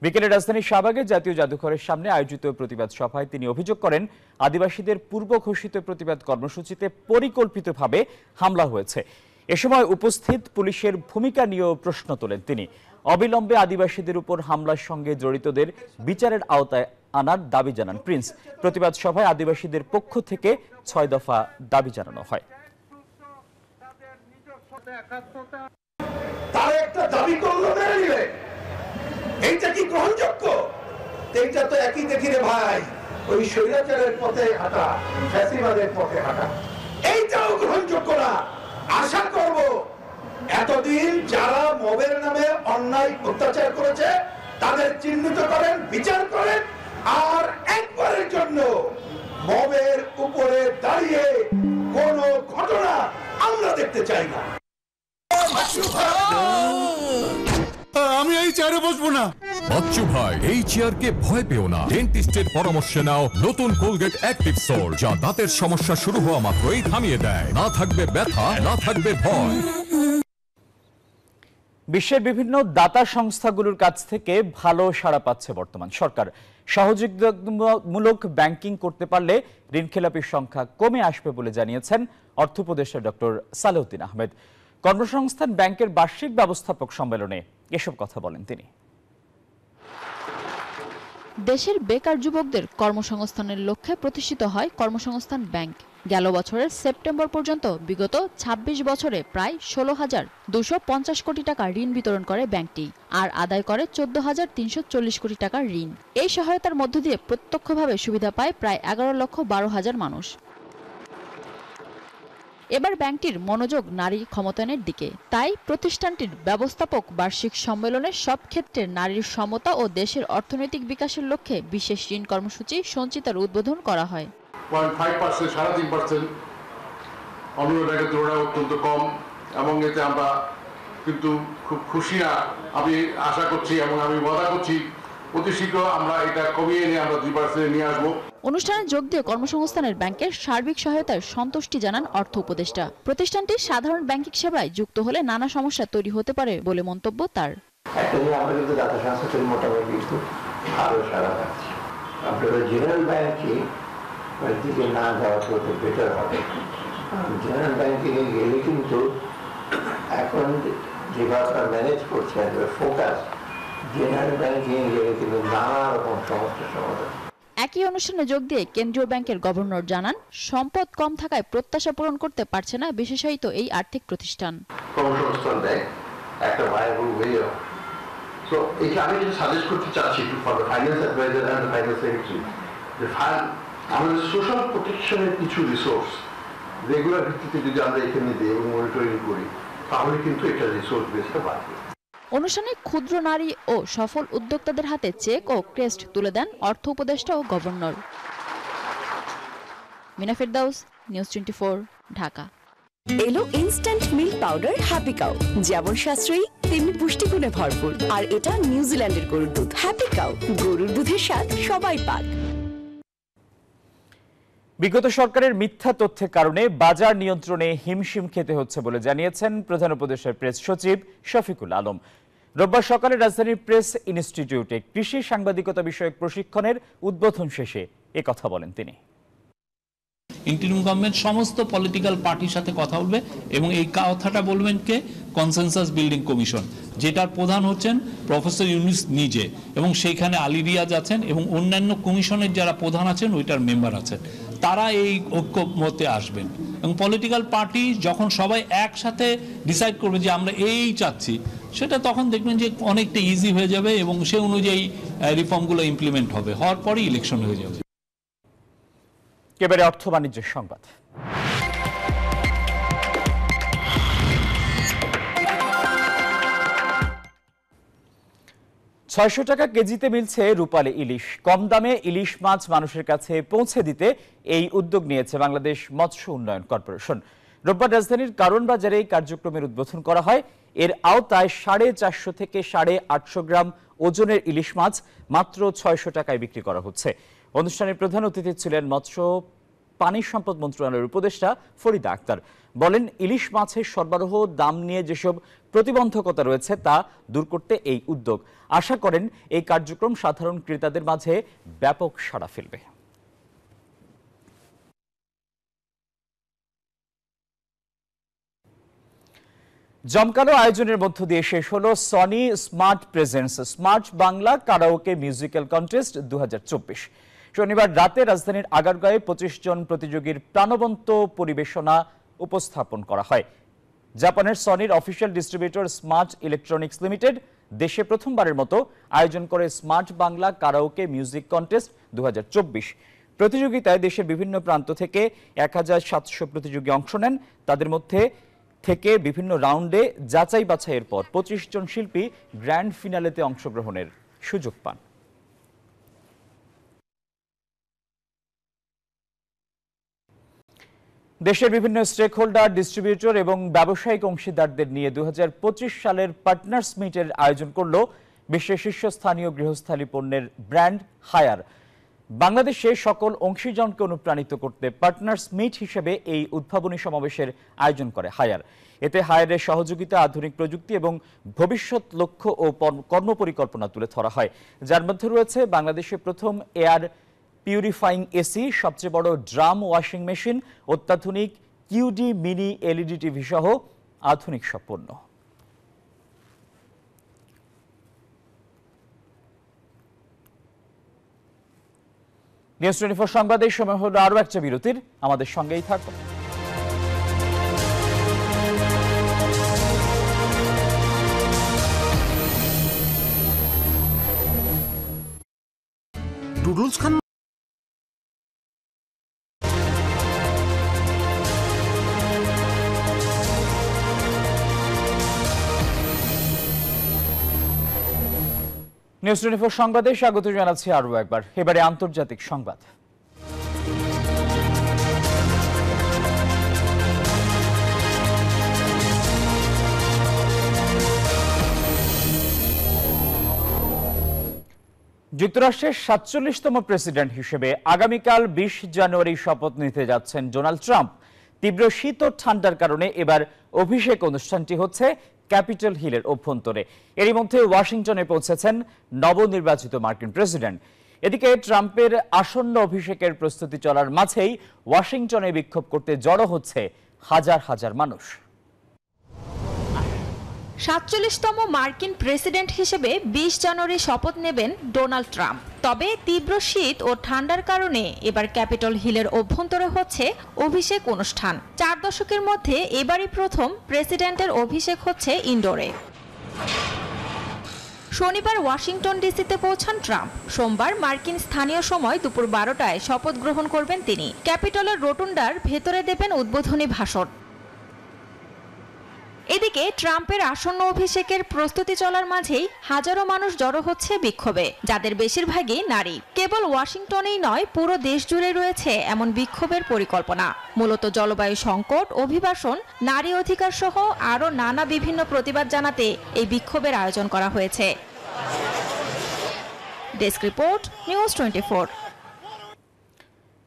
বিকেলে রাজধানীর শাহবাগে জাতীয় জাদুঘরের সামনে আয়োজিত প্রতিবাদ সভায় তিনি অভিযোগ করেন, আদিবাসীদের পূর্ব ঘোষিত প্রতিবাদ কর্মসূচিতে পরিকল্পিতভাবে হামলা হয়েছে। এ সময় উপস্থিত পুলিশের ভূমিকা নিয়েও প্রশ্ন তোলেন তিনি। অবিলম্বে আদিবাসীদের উপর হামলার সঙ্গে জড়িতদের বিচারের আওতায় আনার দাবি জানান প্রিন্স। প্রতিবাদ সভায় আদিবাসীদের পক্ষ থেকে ৬ দফা দাবি জানানো হয়। তারা একটা দাবি করলো মেনে নিলে এইটা কি গ্রহণযোগ্য? এইটা তো একই দেখি রে ভাই, ওই স্বৈরাচারের পথে হাঁটা, ফ্যাসিবাদের পথে হাঁটা, এইটাও গ্রহণযোগ্য না। আশা করব এতদিন যারা মবের নামে অন্যায় অত্যাচার করেছে তাদের চিহ্নিত করেন, বিচার করেন, আর একবারের জন্য মবের উপরে দাঁড়িয়ে কোন ঘটনা আমরা দেখতে চাই না। আমি এই চেয়ারে বসবো না। বাচ্চু ভাই, এই চেয়ারকে ভয় পেও না। ডেন্টিস্টের পরামর্শ নাও নতুন কোলগেট অ্যাক্টিভ সোল, যা দাঁতের সমস্যা শুরু হওয়া মাত্রই থামিয়ে দেয়। না থাকবে ব্যথা, না থাকবে ভয়। বিশ্বের বিভিন্ন দাতা সংস্থাগুলোর কাছ থেকে ভালো সাড়া পাচ্ছে বর্তমান সরকার। সহযোগিতামূলক ব্যাংকিং করতে পারলে ঋণখেলাপির সংখ্যা কমে আসবে বলে জানিয়েছেন অর্থ উপদেষ্টা ডক্টর সালেউদ্দিন আহমেদ। কর্মসংস্থান ব্যাংকের বার্ষিক ব্যবস্থাপক সম্মেলনে এসব কথা বলেন তিনি। দেশের বেকার যুবকদের কর্মসংস্থানের লক্ষ্যে প্রতিষ্ঠিত হয় কর্মসংস্থান ব্যাংক। গেল বছরের সেপ্টেম্বর পর্যন্ত বিগত ২৬ বছরে প্রায় ১৬,২৫০ কোটি টাকা ঋণ বিতরণ করে ব্যাংকটি, আর আদায় করে ১৪,৩৪০ কোটি টাকার ঋণ। এই সহায়তার মধ্য দিয়ে প্রত্যক্ষভাবে সুবিধা পায় প্রায় ১১,১২,০০০ মানুষ। এবার ব্যাংকটির মনোযোগ নারী ক্ষমতায়নের দিকে। তাই প্রতিষ্ঠানটির ব্যবস্থাপক বার্ষিক সম্মেলনে সব ক্ষেত্রে নারীর সমতা ও দেশের অর্থনৈতিক বিকাশের লক্ষ্যে বিশেষ ঋণ কর্মসূচি সঞ্চিতার উদ্বোধন করা হয়। 0.5%, 3.5%, অন্য ব্যাংকের তুলনায় অত্যন্ত কম, এবং এতে আমরা কিন্তু খুব খুশি না। আমি আশা করছি এবং আমি ওয়াদা করছি অতি শীঘ্র আমরা এটা কমিয়ে এনে আমরা 2% নিয়ে আসবো। অনুষ্ঠানে যোগ দিয়ে কর্মসংস্থানের ব্যাংকের সার্বিক সহায়তার সন্তুষ্টি জানান অর্থ উপদেষ্টা। প্রতিষ্ঠানটি সাধারণ ব্যাংকিং সেবায় যুক্ত হলে নানা সমস্যা তৈরি হতে পারে বলে মন্তব্য তার। আমরা কিন্তু দাতা সংস্থার মোটামুটি কিন্তু ভালো সাড়া পাচ্ছি। আপনারা জেনারেল ব্যাংকিং দিকে না যাওয়া তো বেটার হবে। জেনারেল ব্যাংকিং এ গেলে কিন্তু এখন যেভাবে ম্যানেজ করছে ফোকাস, জেনারেল ব্যাংকিং এ গেলে কিন্তু নানা রকম সমস্যার সমাধান। একই অনুষ্ঠানে যোগ দিয়ে কেন্দ্রীয় ব্যাংকের গভর্নর জানান, সম্পদ কম থাকায় প্রত্যাশা পূরণ করতে পারছে না বিশেষায়িত এই আর্থিক প্রতিষ্ঠান। কর্মসংস্থান ব্যাংক একটা ভায়াবল ওয়ে অফ, সো এটা আমি যেটা সাজেস্ট করতে চাচ্ছি to for the finance adviser and the finance secretary, যে আমাদের সোশ্যাল প্রোটেকশনের কিছু রিসোর্স রেগুলার ভিত্তিতে যদি আমরা এখানে দিই এবং মনিটরিং করি, তাহলে কিন্তু এটা রিসোর্স বেসটা বাড়বে। অনুষ্ঠানে ক্ষুদ্র নারী ও সফল উদ্যোক্তাদের হাতে চেক ও ক্রেস্ট তুলে দেন অর্থ উপদেষ্টা ও গভর্নর। মিনা ফেরদাউস, নিউজ 24, ঢাকা। এলো instant milk powder happy cow, যেমন সাশ্রয়ী তেমনি পুষ্টিগুণে ভরপুর, আর এটা নিউজিল্যান্ডের গরুর দুধ। হ্যাপি কাউ, গরুর দুধের স্বাদ সবাই পাক। বিগত সরকারের মিথ্যা তথ্যের কারণে বাজার নিয়ন্ত্রণে হিমশিম খেতে হচ্ছে বলে জানিয়েছেন প্রধান উপদেষ্টার প্রেস সচিব শফিকুল আলম। রোববার সকালে রাজধানীর প্রেস ইনস্টিটিউটে কৃষি সাংবাদিকতা বিষয়ক প্রশিক্ষণের উদ্বোধন শেষে একথা বলেন তিনি। ইন্টারিম গভর্নমেন্ট সমস্ত পলিটিক্যাল পার্টির সাথে কথা বলবে এবং এই কথাটা বলবেন কে? কনসেনসাস বিল্ডিং কমিশন, যেটার প্রধান হচ্ছেন প্রফেসর ইউনুস নিজে, এবং সেইখানে আলী রিয়াজ আছেন এবং অন্যান্য কমিশনের যারা প্রধান আছেন ওইটার মেম্বার আছেন, তারা এই ঐক্যমতে আসবেন। এবং পলিটিক্যাল পার্টি যখন সবাই একসাথে ডিসাইড করবে যে আমরা এই চাচ্ছি, সেটা তখন দেখবেন যে অনেকটা ইজি হয়ে যাবে এবং সে অনুযায়ী রিফর্মগুলো ইমপ্লিমেন্ট হবে, হওয়ার পরেই ইলেকশন হয়ে যাবে। এবারে অর্থ বাণিজ্যের সংবাদ। $600 কেজিতে মিলছে রূপালী ইলিশ। কম দামে ইলিশ মাছ মানুষের কাছে পৌঁছে দিতে এই উদ্যোগ নিয়েছে বাংলাদেশ মৎস্য উন্নয়ন কর্পোরেশন। রোববার রাজধানীর কারণ বাজারে এই কার্যক্রমের উদ্বোধন করা হয়। এর আওতায় 450 থেকে 850 গ্রাম ওজনের ইলিশ মাছ মাত্র $600 বিক্রি করা হচ্ছে। অনুষ্ঠানের প্রধান অতিথি ছিলেন মৎস্য পানি সম্পদ মন্ত্রণালয়ের উপদেষ্টা ফরিদা আক্তার। বলেন, ইলিশ মাছের সরবরাহ দাম নিয়ে যেসব প্রতিবন্ধকতা রয়েছে তা দূর করতে এই উদ্যোগ। আশা করেন এই কার্যক্রম সাধারণ ক্রেতাদের মাঝে ব্যাপক সাড়া ফেলবে। জমকালো আয়োজনের মধ্য দিয়ে শেষ হলো Sony smart presence smart Bangla karaoke musical contest 2024। শনিবার রাতে রাজধানীর আগারগাঁয়ে 25 জন প্রতিযোগীর প্রাণবন্ত পরিবেশনা উপস্থাপন করা হয়। জাপানের সনির official distributor smart electronics limited দেশে প্রথমবারের মতো আয়োজন করে smart Bangla karaoke music contest 2024। প্রতিযোগিতায় দেশের বিভিন্ন প্রান্ত থেকে 1700 প্রতিযোগী অংশ নেন। তাদের মধ্যে থেকে বিভিন্ন রাউন্ডে যাচাই বাছাইয়ের পর 25 জন শিল্পী গ্র্যান্ড ফিনালেতে অংশগ্রহণের সুযোগ পান। দেশের বিভিন্ন স্টেক হোল্ডার, ডিস্ট্রিবিউটর এবং ব্যবসায়িক অংশীদারদের নিয়ে 2025 সালের পার্টনার্স মিটের আয়োজন করল বিশ্বের শীর্ষস্থানীয় গৃহস্থালী পণ্যের ব্র্যান্ড হায়ার। বাংলাদেশে সকল অংশীজনকে অনুপ্রাণিত করতে পার্টনার্স মিট হিসেবে এই উদ্ভাবনী সমাবেশের আয়োজন করে হায়ার। এতে হায়ারের সহযোগিতা, আধুনিক প্রযুক্তি এবং ভবিষ্যৎ লক্ষ্য ও কর্মপরিকল্পনা তুলে ধরা হয়, যার মধ্যে রয়েছে বাংলাদেশে প্রথম এয়ার পিউরিফাইং এসি, সবচেয়ে বড় ড্রাম ওয়াশিং মেশিন, অত্যাধুনিক কিউডি মিনি এলইডি টিভি সহ আধুনিক সব পণ্য। নিউজ 24 সংবাদের সময় হলো আরো একটা বিরতির, আমাদের সঙ্গেই থাকুন। নুডলস খান নিউজ 24 সংবাদে স্বাগত জানাচ্ছি আরো একবার। এবারে আন্তর্জাতিক সংবাদ। যুক্তরাষ্ট্রের 47তম প্রেসিডেন্ট হিসেবে আগামীকাল 20 জানুয়ারি শপথ নিতে যাচ্ছেন ডোনাল্ড ট্রাম্প। তীব্র শীত ও ঠান্ডার কারণে এবার অভিষেক অনুষ্ঠানটি হচ্ছে ক্যাপিটল হিলের অভ্যন্তরে। এরই মধ্যে ওয়াশিংটনে পৌঁছেছেন নবনির্বাচিত মার্কিন প্রেসিডেন্ট। এদিকে ট্রাম্পের আসন্ন অভিষেকের প্রস্তুতি চলার মাঝেই ওয়াশিংটনে বিক্ষোভ করতে জড়ো হচ্ছে হাজার হাজার মানুষ। 47তম মার্কিন প্রেসিডেন্ট হিসেবে 20 জানুয়ারি শপথ নেবেন ডোনাল্ড ট্রাম্প। তবে তীব্র শীত ও ঠান্ডার কারণে এবার ক্যাপিটল হিলের অভ্যন্তরে হচ্ছে অভিষেক অনুষ্ঠান। 4 দশকের মধ্যে এবারই প্রথম প্রেসিডেন্টের অভিষেক হচ্ছে ইনডোরে। শনিবার ওয়াশিংটন ডিসিতে পৌঁছান ট্রাম্প। সোমবার মার্কিন স্থানীয় সময় দুপুর 12টায় শপথ গ্রহণ করবেন তিনি। ক্যাপিটলের রোটুন্ডার ভেতরে দেবেন উদ্বোধনী ভাষণ। এদিকে ট্রাম্পের আসন্ন অভিষেকের প্রস্তুতি চলার মাঝেই হাজারো মানুষ জড়ো হচ্ছে বিক্ষোভে, যাদের বেশিরভাগই নারী। কেবল ওয়াশিংটনেই নয়, পুরো দেশ জুড়ে রয়েছে এমন বিক্ষোভের পরিকল্পনা। মূলত জলবায়ু সংকট, অভিবাসন, নারী অধিকার সহ আরও নানা বিভিন্ন প্রতিবাদ জানাতে এই বিক্ষোভের আয়োজন করা হয়েছে। Desk report, news 24।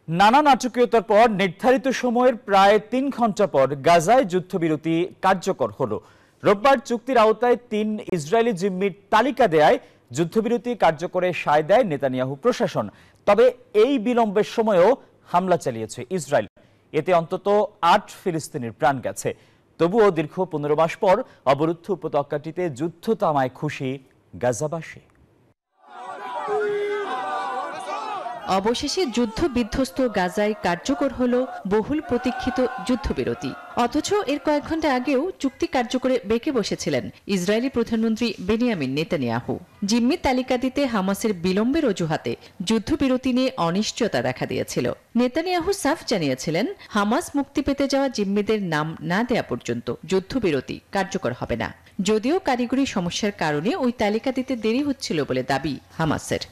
নানা নাটকীয়তার পর নির্ধারিত সময়ের প্রায় 3 ঘন্টা পর গাজায় যুদ্ধবিরতি কার্যকর হলো। রোববার চুক্তির আওতায় 3 ইসরায়েলি জিম্মির তালিকা দেয়ায় যুদ্ধবিরতি কার্যকরে সায় দেয় নেতানিয়াহু প্রশাসন। তবে এই বিলম্বের সময়েও হামলা চালিয়েছে ইসরায়েল। এতে অন্তত 8 ফিলিস্তিনির প্রাণ গেছে। তবুও দীর্ঘ 15 মাস পর অবরুদ্ধ উপত্যকাটিতে যুদ্ধ থামায় খুশি গাজাবাসী। অবশেষে যুদ্ধ বিধ্বস্ত গাজায় কার্যকর হলো বহুল প্রতীক্ষিত যুদ্ধবিরতি। অথচ এর কয়েক ঘন্টা আগেও চুক্তি কার্যকরে বেঁকে বসেছিলেন ইসরায়েলি প্রধানমন্ত্রী বেনিয়ামিন নেতানিয়াহু। জিম্মি তালিকা দিতে হামাসের বিলম্বের অজুহাতে যুদ্ধবিরতি নিয়ে অনিশ্চয়তা দেখা দিয়েছিল। নেতানিয়াহু সাফ জানিয়েছিলেন, হামাস মুক্তি পেতে যাওয়া জিম্মিদের নাম না দেয়া পর্যন্ত যুদ্ধবিরতি কার্যকর হবে না। যদিও কারিগরি সমস্যার কারণে ওই তালিকা দিতে দেরি হচ্ছিল বলে দাবি হামাসের।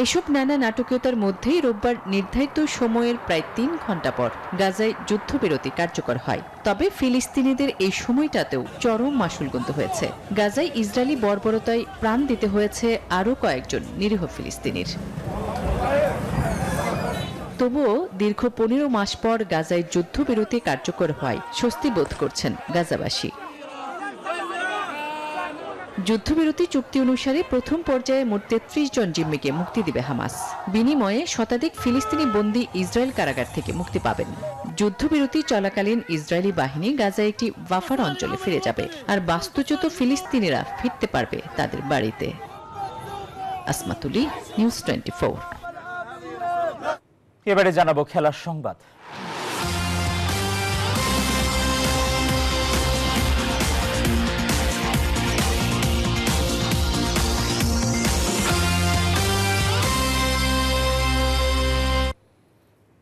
এসব নানা নাটকীয়তার মধ্যেই রোববার নির্ধারিত সময়ের প্রায় 3 ঘন্টা পর গাজায় যুদ্ধবিরতি কার্যকর হয়। তবে ফিলিস্তিনিদের এই সময়টাতেও চরম মাশুল গুনতে হয়েছে। গাজায় ইসরায়েলি বর্বরতায় প্রাণ দিতে হয়েছে আরও কয়েকজন নিরীহ ফিলিস্তিনির। তবুও দীর্ঘ 15 মাস পর গাজায় যুদ্ধবিরতি কার্যকর হয় স্বস্তি বোধ করছেন গাজাবাসী। যুদ্ধবিরতি চুক্তি অনুসারে প্রথম পর্যায়ে মোট 33 জন জিম্মিকে মুক্তি দিবে হামাস। বিনিময়ে শতাধিক ফিলিস্তিনি বন্দী ইসরায়েল কারাগার থেকে মুক্তি পাবেন। যুদ্ধবিরতি চলাকালীন ইসরায়েলি বাহিনী গাজায় একটি বাফার অঞ্চলে ফিরে যাবে, আর বাস্তুচ্যুত ফিলিস্তিনিরা ফিরতে পারবে তাদের বাড়িতে। আসমাতুলি, নিউজ 24। এবারে জানাবো খেলার সংবাদ।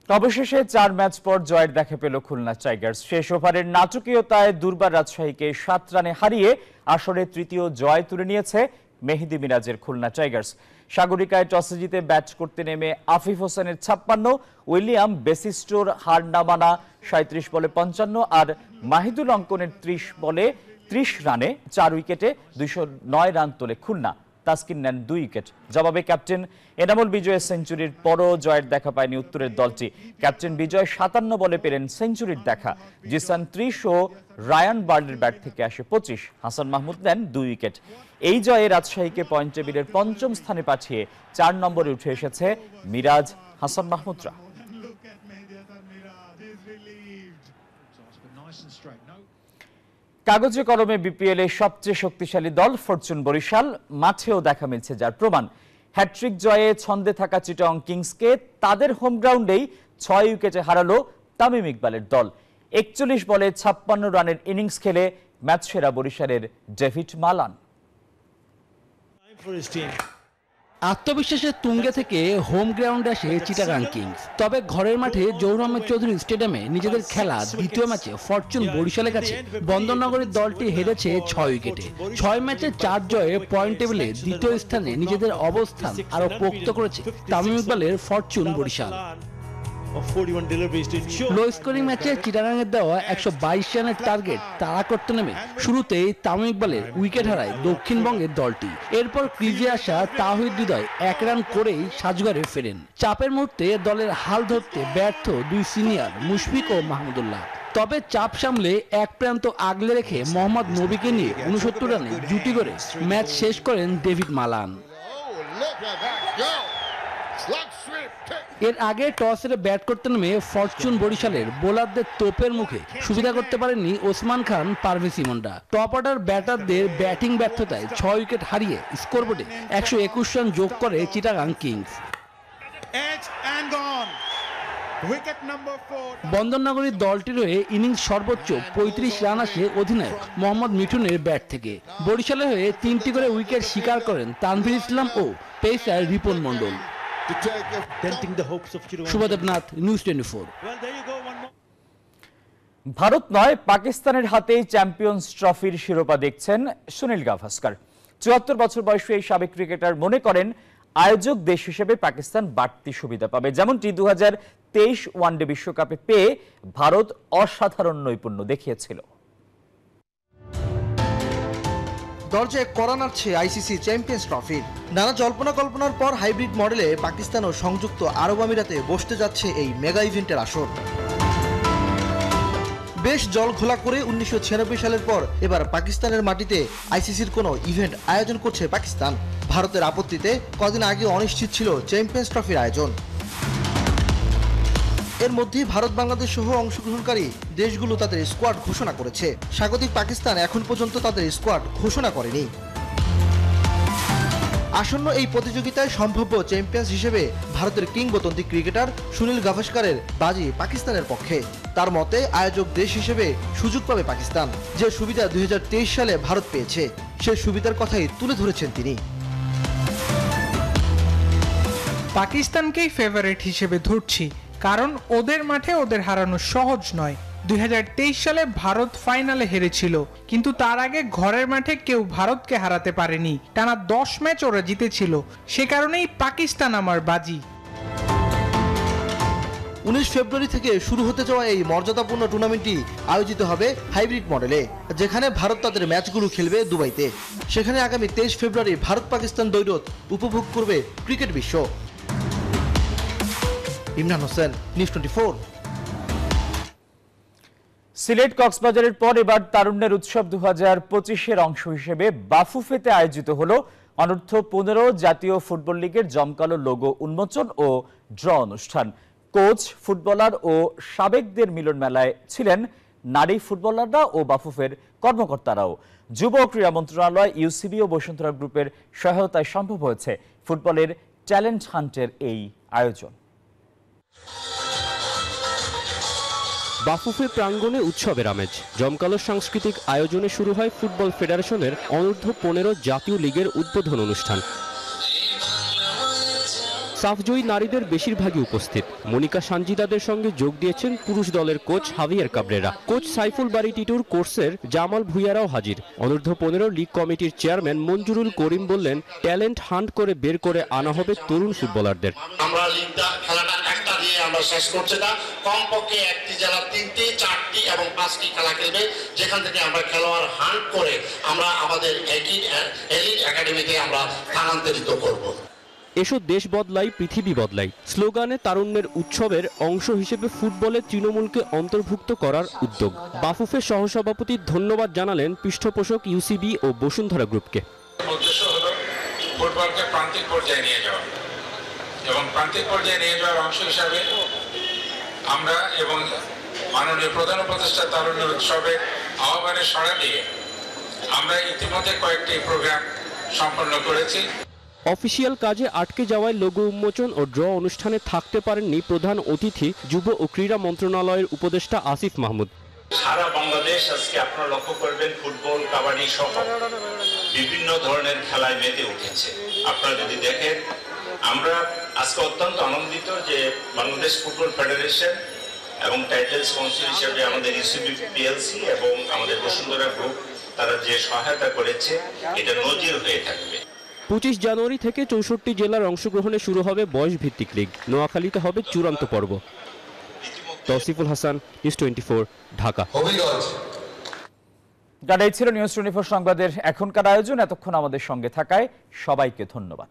অবশেষে 4 ম্যাচ পর জয়ের দেখা পেল খুলনা টাইগার্স। শেষ ওভারের নাটকীয়তায় দুর্বার রাজশাহীকে 7 রানে হারিয়ে আসরে তৃতীয় জয় তুলে নিয়েছে মেহেদী মিরাজের খুলনা টাইগার্স। সাগরিকায় টসে জিতে ব্যাট করতে নেমে আফিফ হোসেনের 56, উইলিয়াম বেসিস্টোর হার নামানা 37 বলে 55 আর মাহিদুল অঙ্কনের 30 বলে 30 রানে 4 উইকেটে 209 রান তোলে খুলনা। তাসকিন নেন 2 উইকেট। জবাবে ক্যাপ্টেন এনামুল বিজয়ের সেঞ্চুরির পরও জয়ের দেখা পায়নি উত্তরের দলটি। ক্যাপ্টেন বিজয় 57 বলে পেলেন সেঞ্চুরির দেখা। জিসান 30 ও রায়ান বার্লের ব্যাট থেকে আসে 25। হাসান মাহমুদ নেন 2 উইকেট। এই জয়ে রাজশাহীকে পয়েন্ট টেবিলের 5ম স্থানে পাঠিয়ে 4 নম্বরে উঠে এসেছে মিরাজ হাসান মাহমুদরা। কাগজে কলমে বিপিএল এর সবচেয়ে শক্তিশালী দল ফরচুন বরিশাল, মাঠেও দেখা মিলছে যার প্রমাণ। হ্যাট্রিক জয়ে ছন্দে থাকা চিটাগং কিংসকে তাদের হোম গ্রাউন্ডেই 6 উইকেটে হারালো তামিম ইকবালের দল। 41 বলে 56 রানের ইনিংস খেলে ম্যাচ সেরা বরিশালের ডেভিড মালান। আত্মবিশ্বাসের তুঙ্গে থেকে হোম গ্রাউন্ডে আসে চিটাগাং কিংস। তবে ঘরের মাঠে জহুর আহমেদ চৌধুরী স্টেডিয়ামে নিজেদের খেলা দ্বিতীয় ম্যাচে ফরচুন বরিশালের কাছে বন্দরনগরের দলটি হেরেছে 6 উইকেটে। 6 ম্যাচে 4 জয়ে পয়েন্ট টেবিলে দ্বিতীয় স্থানে নিজেদের অবস্থান আরো পোক্ত করেছে তামিম ইকবালের ফরচুন বরিশাল। লো স্কোরিং ম্যাচে চিটাগাংয়ের দেওয়া 122 রানের টার্গেট তাড়া করতে নেমে শুরুতেই তামিম ইকবালের উইকেট হারায় দক্ষিণবঙ্গের দলটি। এরপর ক্রিজে আসা তাওহিদ হৃদয় 1 রান করেই সাজঘরে ফেরেন। চাপের মুহূর্তে দলের হাল ধরতে ব্যর্থ 2 সিনিয়র মুশফিক ও মাহমুদুল্লাহ। তবে চাপ সামলে এক প্রান্ত আগলে রেখে মোহাম্মদ নবীকে নিয়ে 69 রানে জুটি করে ম্যাচ শেষ করেন ডেভিড মালান। এর আগে টস হেরে ব্যাট করতে নেমে ফরচুন বরিশালের বোলারদের তোপের মুখে সুবিধা করতে পারেননি ওসমান খান পারভেজ ইমনরা। টপ অর্ডার ব্যাটারদের ব্যাটিং ব্যর্থতায় 6 উইকেট হারিয়ে স্কোরবোর্ডে 121 রান যোগ করে চিটাগাং কিংস। বন্দরনগরীর দলটির হয়ে ইনিংস সর্বোচ্চ 35 রান আসে অধিনায়ক মোহাম্মদ মিঠুনের ব্যাট থেকে। বরিশালের হয়ে 3টি করে উইকেট শিকার করেন তানভীর ইসলাম ও পেসার রিপন মন্ডল। শুভদেবনাথ, নিউজ 24। ভারত নয়, পাকিস্তানের হাতেই চ্যাম্পিয়ন্স ট্রফির শিরোপা দেখছেন সুনীল গাভাস্কার। 74 বছর বয়সী এই সাবেক ক্রিকেটার মনে করেন আয়োজক দেশ হিসেবে পাকিস্তান বাড়তি সুবিধা পাবে, যেমনটি 2023 ওয়ানডে বিশ্বকাপে পেয়ে ভারত অসাধারণ নৈপুণ্য দেখিয়েছিল। দরজায় কড়া নাড়ছে আইসিসি চ্যাম্পিয়ন্স ট্রফির। নানা জল্পনা কল্পনার পর হাইব্রিড মডেলে পাকিস্তান ও সংযুক্ত আরব আমিরাতে বসতে যাচ্ছে এই মেগা ইভেন্টের আসর। বেশ জল ঘোলা করে 1996 সালের পর এবার পাকিস্তানের মাটিতে আইসিসির কোনো ইভেন্ট আয়োজন করছে পাকিস্তান। ভারতের আপত্তিতে কদিন আগে অনিশ্চিত ছিল চ্যাম্পিয়ন্স ট্রফির আয়োজন। এর মধ্যেই ভারত বাংলাদেশ সহ অংশগ্রহণকারী দেশগুলো তাদের স্কোয়াড ঘোষণা করেছে। স্বাগতিক পাকিস্তান এখন পর্যন্ত তাদের স্কোয়াড ঘোষণা করেনি। আসন্ন এই প্রতিযোগিতায় সম্ভাব্য চ্যাম্পিয়ন্স হিসেবে ভারতের কিংবদন্তি ক্রিকেটার সুনীল গাভাস্কারের বাজি পাকিস্তানের পক্ষে। তার মতে আয়োজক দেশ হিসেবে সুযোগ পাবে পাকিস্তান। যে সুবিধা 2023 সালে ভারত পেয়েছে সে সুবিধার কথাই তুলে ধরেছেন তিনি। পাকিস্তানকেই ফেভারিট হিসেবে ধরছি, কারণ ওদের মাঠে ওদের হারানো সহজ নয়। 2023 সালে ভারত ফাইনালে হেরেছিল, কিন্তু তার আগে ঘরের মাঠে কেউ ভারতকে হারাতে পারেনি। টানা 10 ম্যাচ ওরা জিতেছিল, সে কারণেই পাকিস্তান আমার বাজি। 19 ফেব্রুয়ারি থেকে শুরু হতে যাওয়া এই মর্যাদাপূর্ণ টুর্নামেন্টটি আয়োজিত হবে হাইব্রিড মডেলে, যেখানে ভারত তাদের ম্যাচগুলো খেলবে দুবাইতে। সেখানে আগামী 23 ফেব্রুয়ারি ভারত পাকিস্তান দ্বৈরথ উপভোগ করবে ক্রিকেট বিশ্ব। ইমরান হোসেন, নিউজ 24। সিলেট কক্সবাজারের পর এবার তারুণ্যের উৎসব 2025-এর অংশ হিসেবে বাফুফেতে আয়োজিত হলো অনূর্ধ্ব 15 জাতীয় ফুটবল লিগের জমকালো লোগো উন্মোচন ও ড্র অনুষ্ঠান। কোচ, ফুটবলার ও সাবেকদের মিলন মেলায় ছিলেন নারী ফুটবলাররা ও বাফুফের কর্মকর্তারাও। যুব ক্রীড়া মন্ত্রণালয়, ইউসিবি ও বসুন্ধরা গ্রুপের সহায়তায় সম্ভব হয়েছে ফুটবলের ট্যালেন্ট হান্টের এই আয়োজন। বাফুফে প্রাঙ্গণে উৎসবের আমেজ। জমকালো সাংস্কৃতিক আয়োজনে শুরু হয় ফুটবল ফেডারেশনের অনূর্ধ্ব 15 জাতীয় লিগের উদ্বোধন অনুষ্ঠান। সাফজয়ী নারীদের বেশিরভাগই উপস্থিত। মনিকা সানজিদাদের সঙ্গে যোগ দিয়েছেন পুরুষ দলের coach Javier Cabrera. Coach Saiful Bari টিটুর কোর্সের জামাল ভুইয়ারাও হাজির। অনূর্ধ্ব 15 লিগ কমিটির চেয়ারম্যান মঞ্জুরুল করিম বললেন, ট্যালেন্ট হান্ট করে বের করে আনা হবে তরুণ ফুটবলারদের। আমরা লিগটা খেলাটা একটা দিয়ে আমরা শেষ করছি না, কমপক্ষে একটি জেলা 3টি, 4টি এবং 5টি খেলা খেলবে, যেখান থেকে আমরা খেলোয়াড় হান্ট করে আমরা আমাদের এলিট একাডেমিতে আমরা স্থানান্তরিত করব। এসো দেশ বদলাই পৃথিবী বদলাই স্লোগানে তারুণ্যের উৎসবের অংশ হিসেবে ফুটবলে তৃণমূলকে অন্তর্ভুক্ত করার উদ্যোগ। বাফুফের সহসভাপতি ধন্যবাদ জানালেন পৃষ্ঠপোষক ইউসিবি ও বসুন্ধরা গ্রুপকে। উদ্দেশ্য হলো ফুটবলকে প্রান্তিক পর্যায়ে নিয়ে যাওয়া, এবং প্রান্তিক পর্যায়ে নিয়ে যাওয়ার অংশ হিসাবে আমরা এবং মাননীয় প্রধান উপদেষ্টা তারুণ্যের উৎসবের আহ্বানে সাড়া দিয়ে আমরা ইতিমধ্যে কয়েকটি প্রোগ্রাম সম্পন্ন করেছি। অফিসিয়াল কাজে আটকে যাওয়ায় লোগো উন্মোচন ও ড্র অনুষ্ঠানে থাকতে পারেননি প্রধান অতিথি যুব ও ক্রীড়া মন্ত্রণালয়ের উপদেষ্টা আসিফ মাহমুদ। সারা বাংলাদেশ আজকে আপনারা লক্ষ্য করবেন ফুটবল, কাবাডি সহ বিভিন্ন ধরনের খেলায় মেতে উঠেছে। আপনারা যদি দেখেন, আমরা আজকে অত্যন্ত আনন্দিত যে বাংলাদেশ ফুটবল ফেডারেশন এবং টাইটেল স্পন্সর হিসেবে আমাদের ইউসিবি পিএলসি এবং আমাদের বসুন্ধরা গ্রুপ তারা যে সহায়তা করেছে, এটা নজির হয়ে থাকবে। 25 জানুয়ারি থেকে 64 জেলার অংশগ্রহণে শুরু হবে বয়স ভিত্তিক লীগ। নোয়াখালীতে হবে চূড়ান্ত পর্ব। তৌসিফুল হাসান, নিউজ 24, ঢাকা। যারা ছিল নিউজ 24 সংবাদের এখনকার আয়োজন। এতক্ষণ আমাদের সঙ্গে থাকায় সবাইকে ধন্যবাদ।